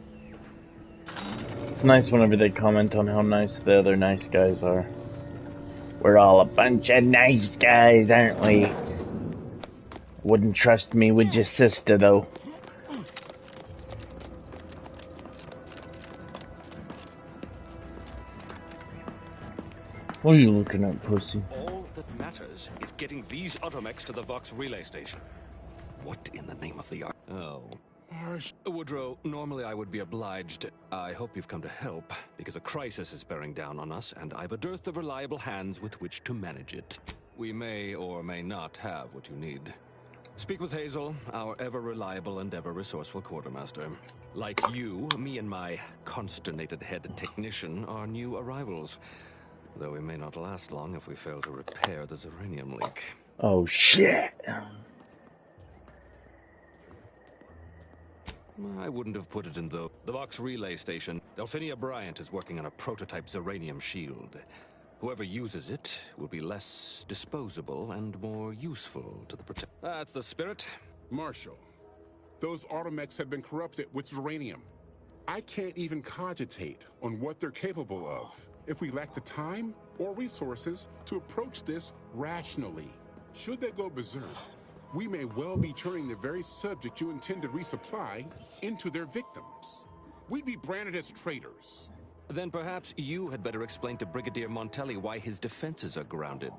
It's nice whenever they comment on how nice the other nice guys are. We're all a bunch of nice guys, aren't we? Wouldn't trust me with your sister, though. What are you looking at, pussy? All that matters is getting these automechs to the Vox relay station. What in the name of the art? Oh. Woodrow, normally I would be obliged. I hope you've come to help, because a crisis is bearing down on us, and I've a dearth of reliable hands with which to manage it. We may or may not have what you need. Speak with Hazel, our ever-reliable and ever-resourceful quartermaster. Like you, me and my consternated head technician are new arrivals. Though we may not last long if we fail to repair the uranium leak. Oh, shit. I wouldn't have put it in the Vox relay station. Delphinia Bryant is working on a prototype Zeranium shield. Whoever uses it will be less disposable and more useful to the That's the spirit. Marshal, those automechs have been corrupted with uranium. I can't even cogitate on what they're capable of if we lack the time or resources to approach this rationally. Should they go berserk, we may well be turning the very subject you intend to resupply into their victims. We'd be branded as traitors. Then perhaps you had better explain to Brigadier Montelli why his defenses are grounded.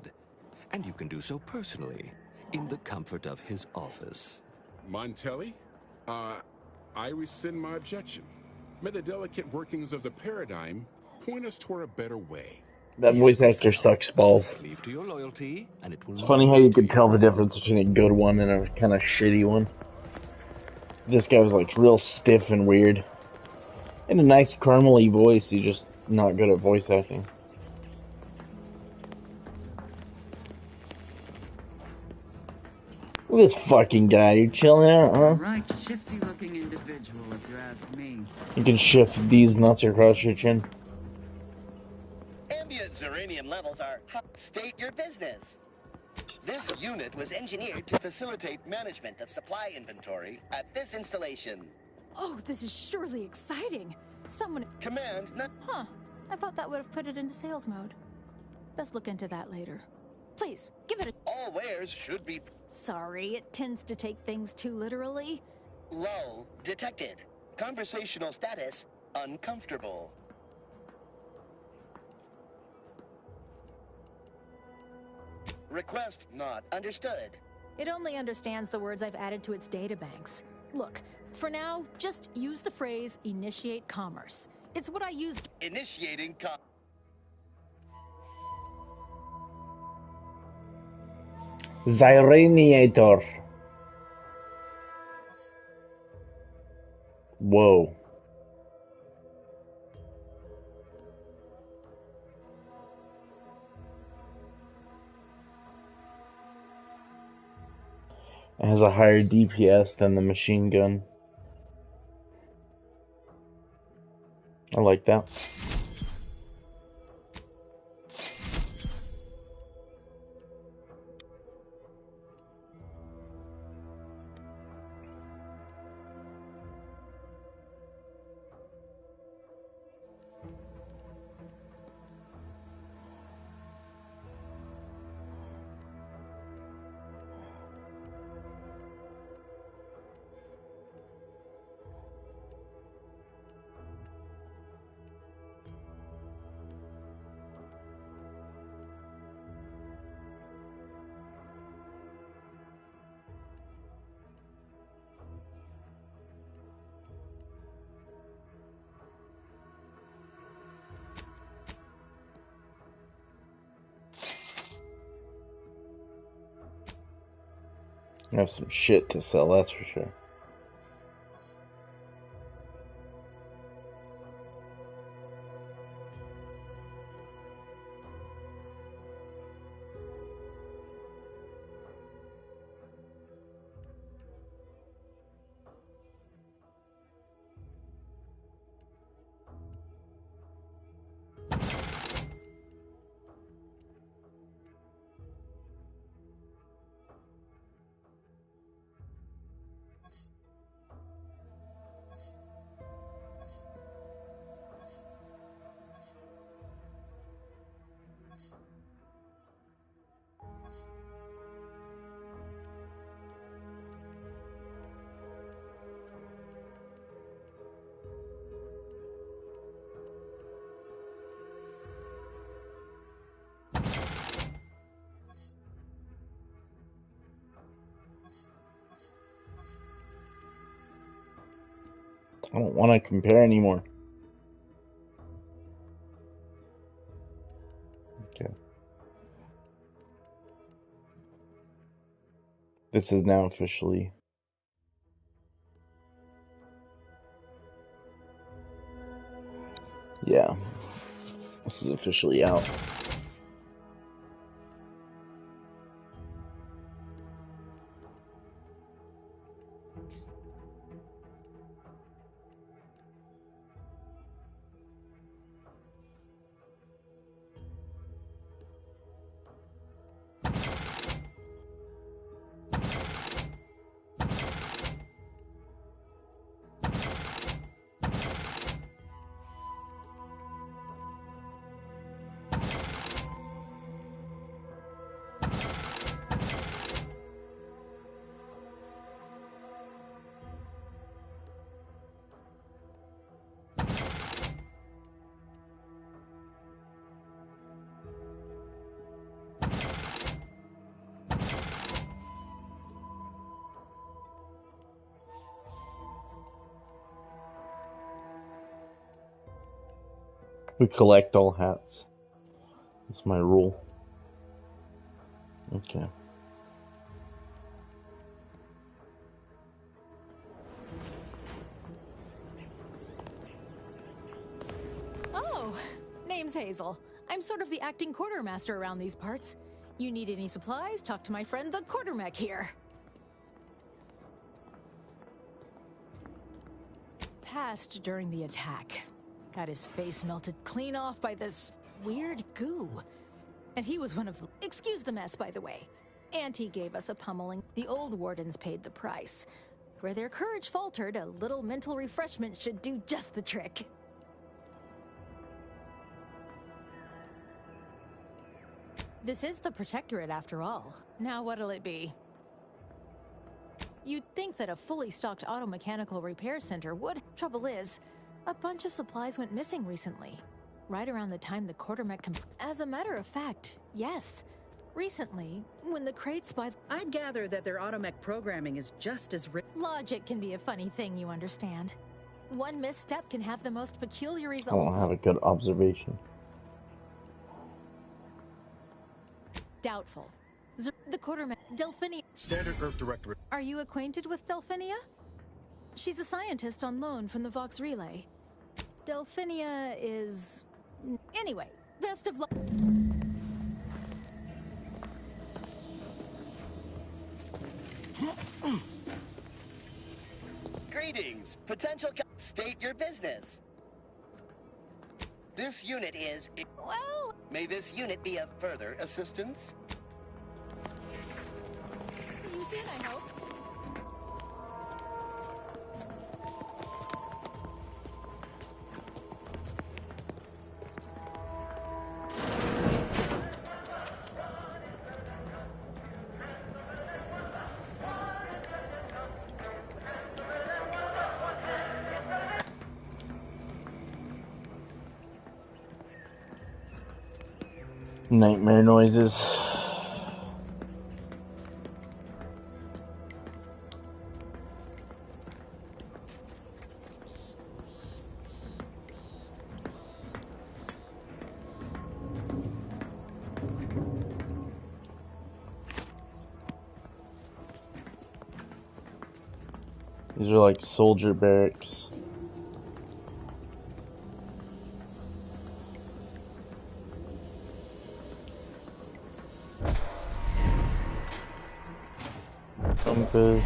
And you can do so personally, in the comfort of his office. Montelli? I rescind my objection. May the delicate workings of the paradigm point us toward a better way. That voice actor sucks balls. Leave to your loyalty, and it will It's funny how you could tell the difference between a good one and a kind of shitty one. This guy was like real stiff and weird. And a nice caramely voice, he's just not good at voice acting. Look at this fucking guy, you chilling out, huh? Right, shifty looking individual, if you ask me. You can shift these nuts across your chin. Ambient uranium levels are high. State your business. This unit was engineered to facilitate management of supply inventory at this installation. Oh, this is surely exciting. Someone... Command... Huh. I thought that would have put it into sales mode. Let's look into that later. Please, give it a... All wares should be... Sorry, it tends to take things too literally. Lull detected. Conversational status uncomfortable. Request not understood. It only understands the words I've added to its databanks. Look, for now, just use the phrase initiate commerce. It's what I used. Initiating Zyraniator. Whoa. It has a higher DPS than the machine gun. I like like that. I have some shit to sell, that's for sure. I don't want to compare anymore. Okay. This is now officially... Yeah. This is officially out. We collect all hats. That's my rule. Okay. Oh, name's Hazel. I'm sort of the acting quartermaster around these parts. You need any supplies, talk to my friend the quartermech here. Passed during the attack. Got his face melted clean off by this weird goo. And he was one of the... Excuse the mess, by the way. Auntie gave us a pummeling. The old wardens paid the price. Where their courage faltered, a little mental refreshment should do just the trick. This is the Protectorate, after all. Now what'll it be? You'd think that a fully stocked auto-mechanical repair center would. Trouble is, a bunch of supplies went missing recently. Right around the time the quartermech As a matter of fact, yes. Recently, when the crates by... I'd gather that their automech programming is just as... Logic can be a funny thing, you understand. One misstep can have the most peculiar I results. don't have a good observation. Doubtful. The quartermech... Delphinia... Standard Earth Directorate. Are you acquainted with Delphinia? She's a scientist on loan from the Vox Relay. Delphinia is... Anyway, best of luck. Greetings, potential... State your business. This unit is... Well... May this unit be of further assistance? See you soon, I hope. Nightmare noises. These are like soldier barracks. Compass.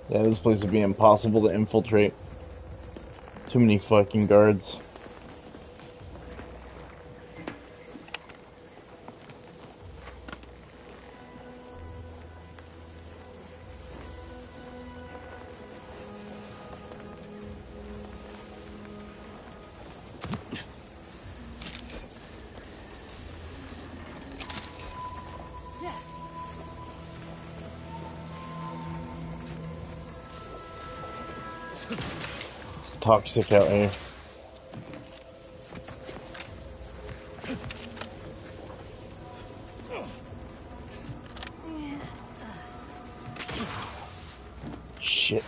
Yeah, this place would be impossible to infiltrate. Too many fucking guards. It's toxic out here. Shit.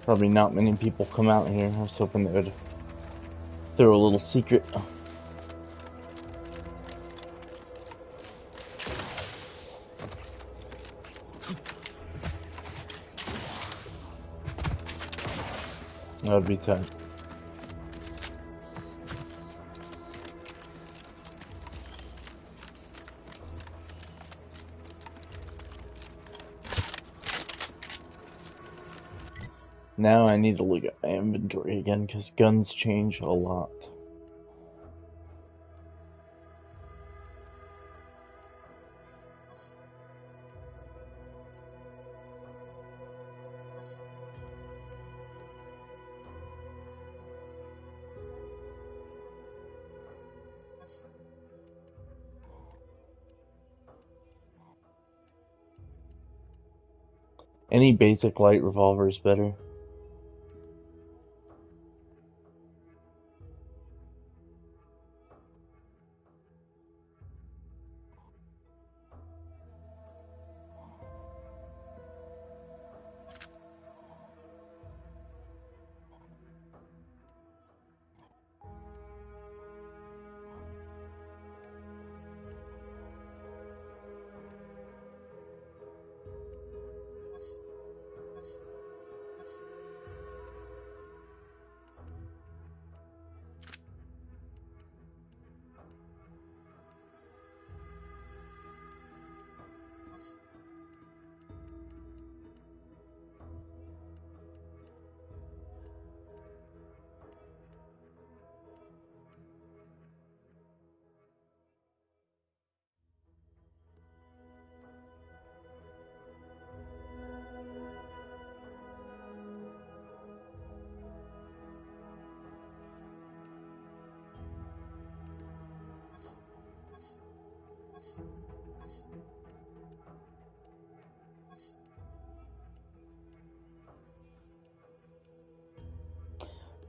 Probably not many people come out here. I was hoping they would throw a little secret. That would be tight. Now I need to look at my inventory again because guns change a lot. Any basic light revolver is better.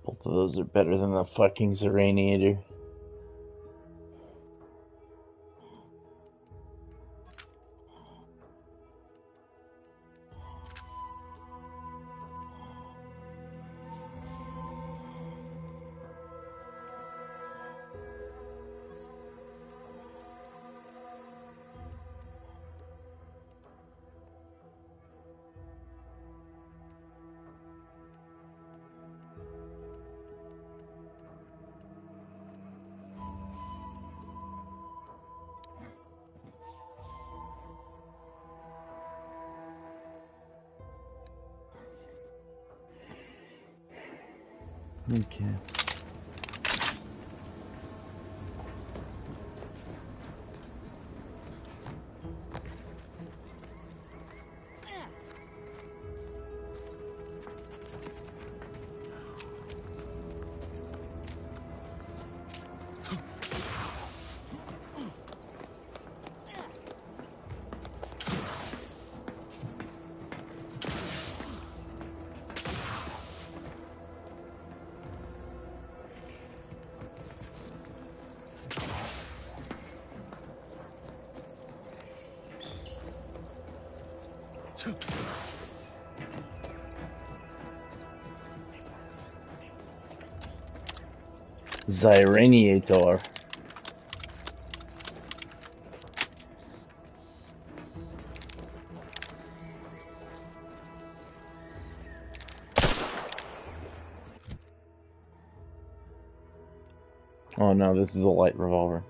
Both of those are better than the fucking Zeraniator. Okay. Zyraniator. Oh no, this is a light revolver.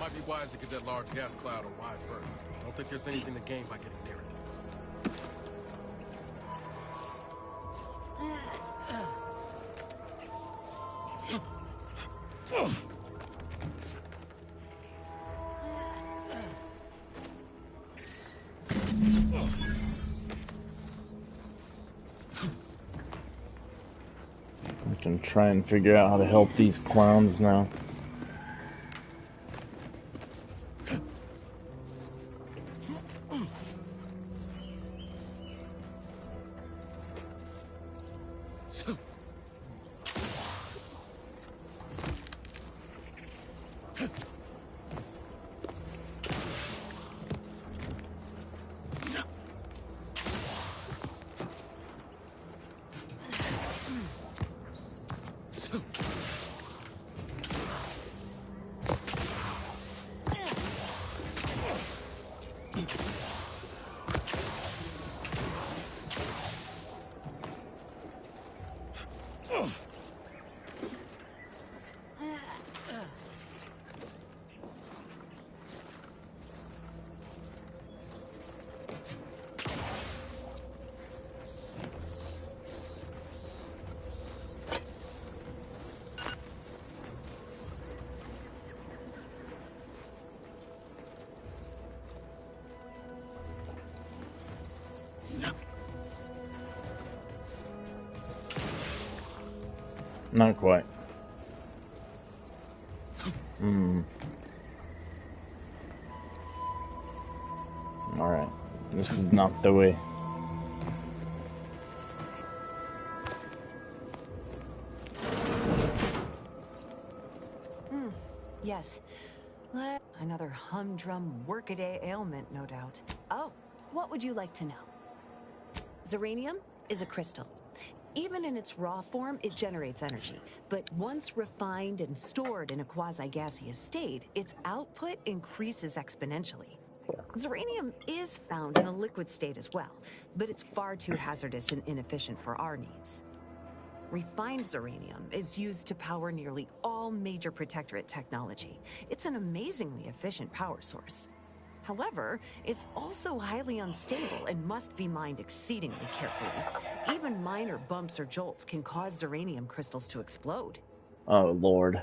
Might be wise to get that large gas cloud a wide berth. Don't think there's anything to gain by getting near it. I can try and figure out how to help these clowns now. Not quite. Alright. This is not the way. Yes. Another humdrum workaday ailment, no doubt. Oh, what would you like to know? Zeranium is a crystal. Even in its raw form, it generates energy. But once refined and stored in a quasi-gaseous state, its output increases exponentially. Zeranium is found in a liquid state as well, but it's far too hazardous and inefficient for our needs. Refined zeranium is used to power nearly all major protectorate technology. It's an amazingly efficient power source. However, it's also highly unstable and must be mined exceedingly carefully. Even minor bumps or jolts can cause zeranium crystals to explode. Oh, Lord.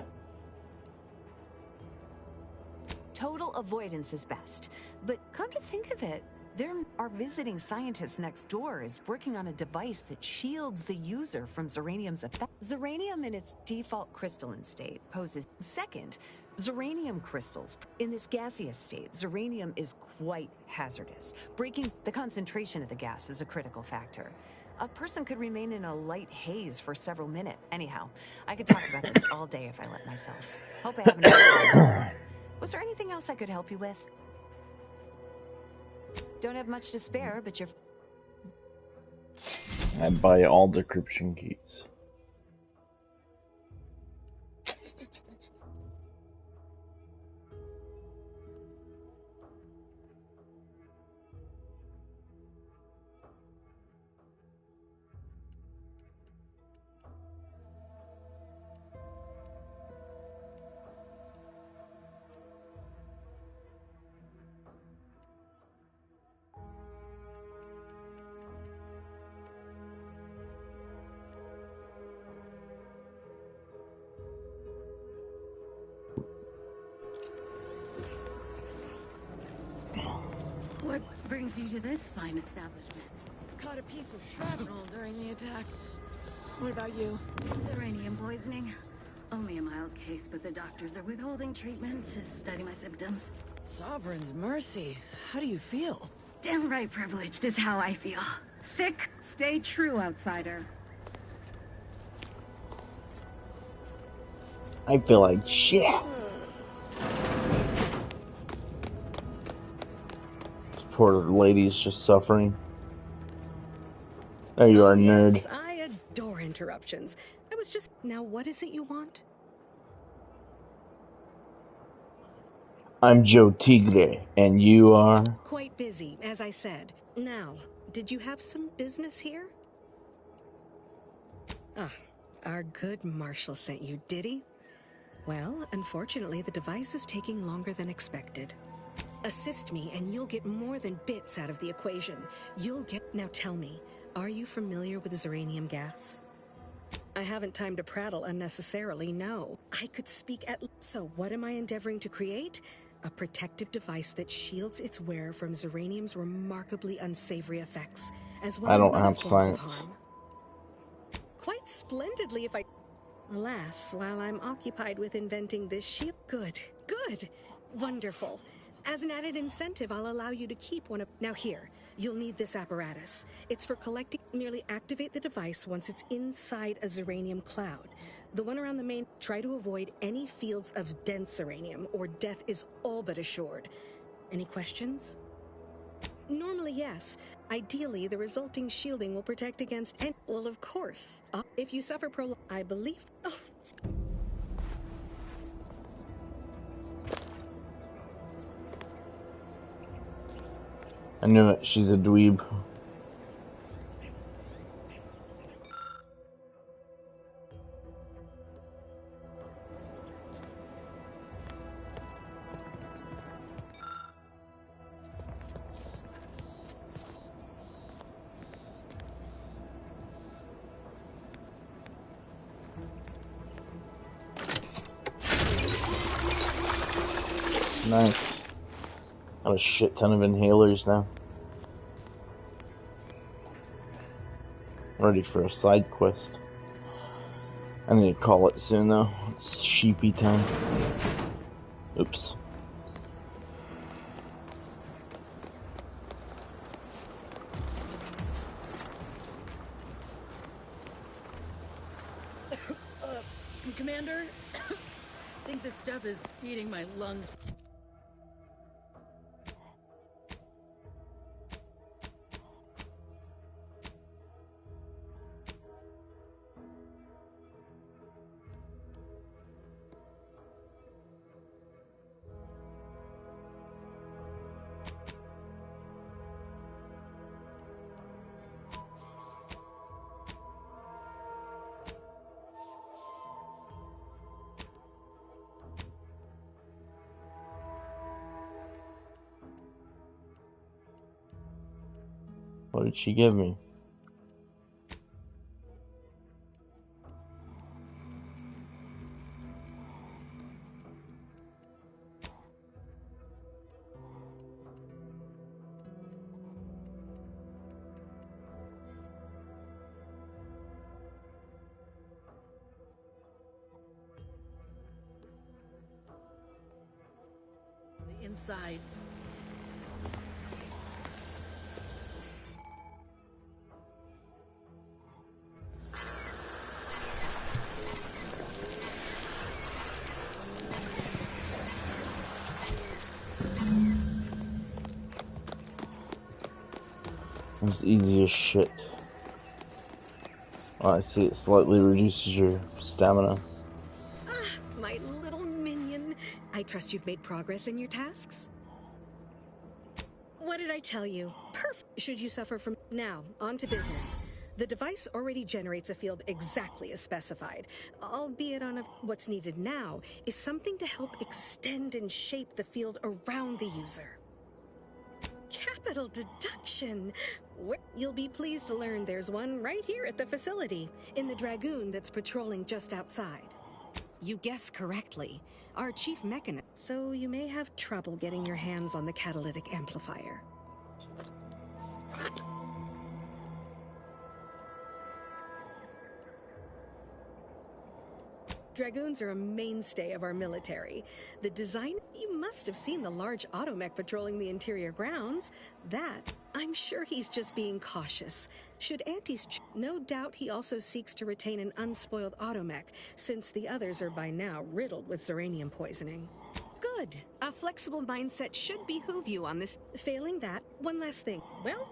Total avoidance is best. But come to think of it, there are visiting scientists next door is working on a device that shields the user from zeranium's effect. Zeranium in its default crystalline state poses. Second, zeranium crystals. In this gaseous state, zeranium is quite hazardous. Breaking the concentration of the gas is a critical factor. A person could remain in a light haze for several minutes. Anyhow, I could talk about this all day if I let myself. Hope I haven't. Was there anything else I could help you with? Don't have much to spare, but you're... I buy all decryption keys. What brings you to this fine establishment? Caught a piece of shrapnel during the attack. What about you? Uranium poisoning. Only a mild case, but the doctors are withholding treatment to study my symptoms. Sovereign's mercy. How do you feel? Downright privileged is how I feel. Sick, stay true, outsider. I feel like shit. This poor lady's just suffering. There you are, nerd. Yes, I adore interruptions. I was just... Now, what is it you want? I'm Joe Tigre, and you are... Quite busy, as I said. Now, did you have some business here? Ah, our good Marshal sent you, did he? Well, unfortunately, the device is taking longer than expected. Assist me, and you'll get more than bits out of the equation. You'll get... Now tell me, are you familiar with Zeranium gas? I haven't time to prattle unnecessarily, no. I could speak at... So, what am I endeavoring to create? A protective device that shields its wearer from Zeranium's remarkably unsavory effects, as well I as don't other have forms science. of harm. Quite splendidly if I... Alas, while I'm occupied with inventing this shield... Good, good, wonderful. As an added incentive, I'll allow you to keep one of... Now here, you'll need this apparatus. It's for collecting... Merely activate the device once it's inside a Zeranium cloud. The one around the main... Try to avoid any fields of dense Zeranium, or death is all but assured. Any questions? Normally, yes. Ideally, the resulting shielding will protect against... And, well, of course. If you suffer I believe... Oh, I knew it, she's a dweeb. Nice. Got a shit ton of inhalers now. Ready for a side quest. I need to call it soon though. It's sheepy time. Oops. Commander, I think this stuff is eating my lungs. What did she give me? The inside. It's easy as shit. Oh, I see it slightly reduces your stamina. Ah, my little minion. I trust you've made progress in your tasks? What did I tell you? Perfect. Should you suffer from... Now, on to business. The device already generates a field exactly as specified, albeit on a... What's needed now is something to help extend and shape the field around the user. Capital deduction! You'll be pleased to learn there's one right here at the facility, in the Dragoon that's patrolling just outside. You guessed correctly. Our chief mechanist, so you may have trouble getting your hands on the catalytic amplifier. Dragoons are a mainstay of our military. The design... You must have seen the large automech patrolling the interior grounds. That, I'm sure he's just being cautious. Should Auntie's... No doubt he also seeks to retain an unspoiled automech, since the others are by now riddled with Zeranium poisoning. Good. A flexible mindset should behoove you on this. Failing that, one last thing. Well...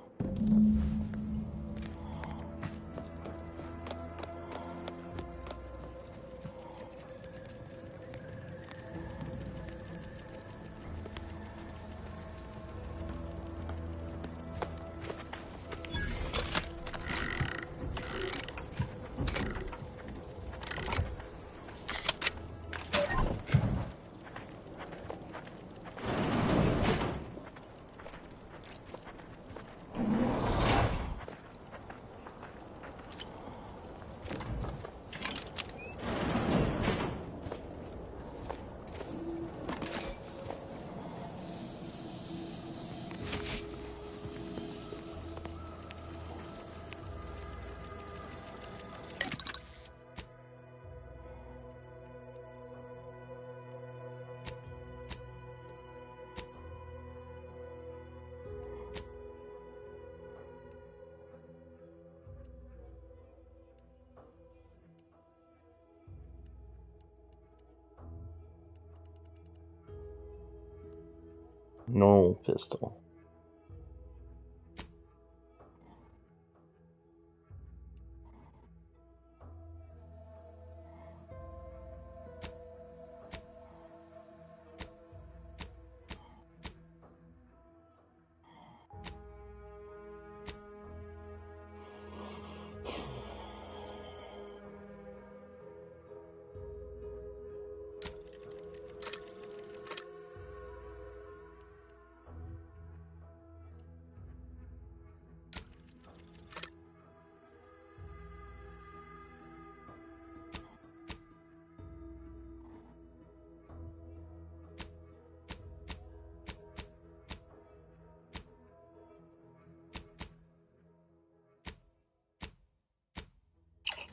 Normal pistol.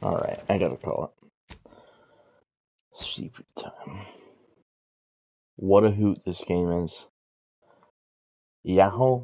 Alright, I gotta call it. Sleepy time. What a hoot this game is. Yahoo!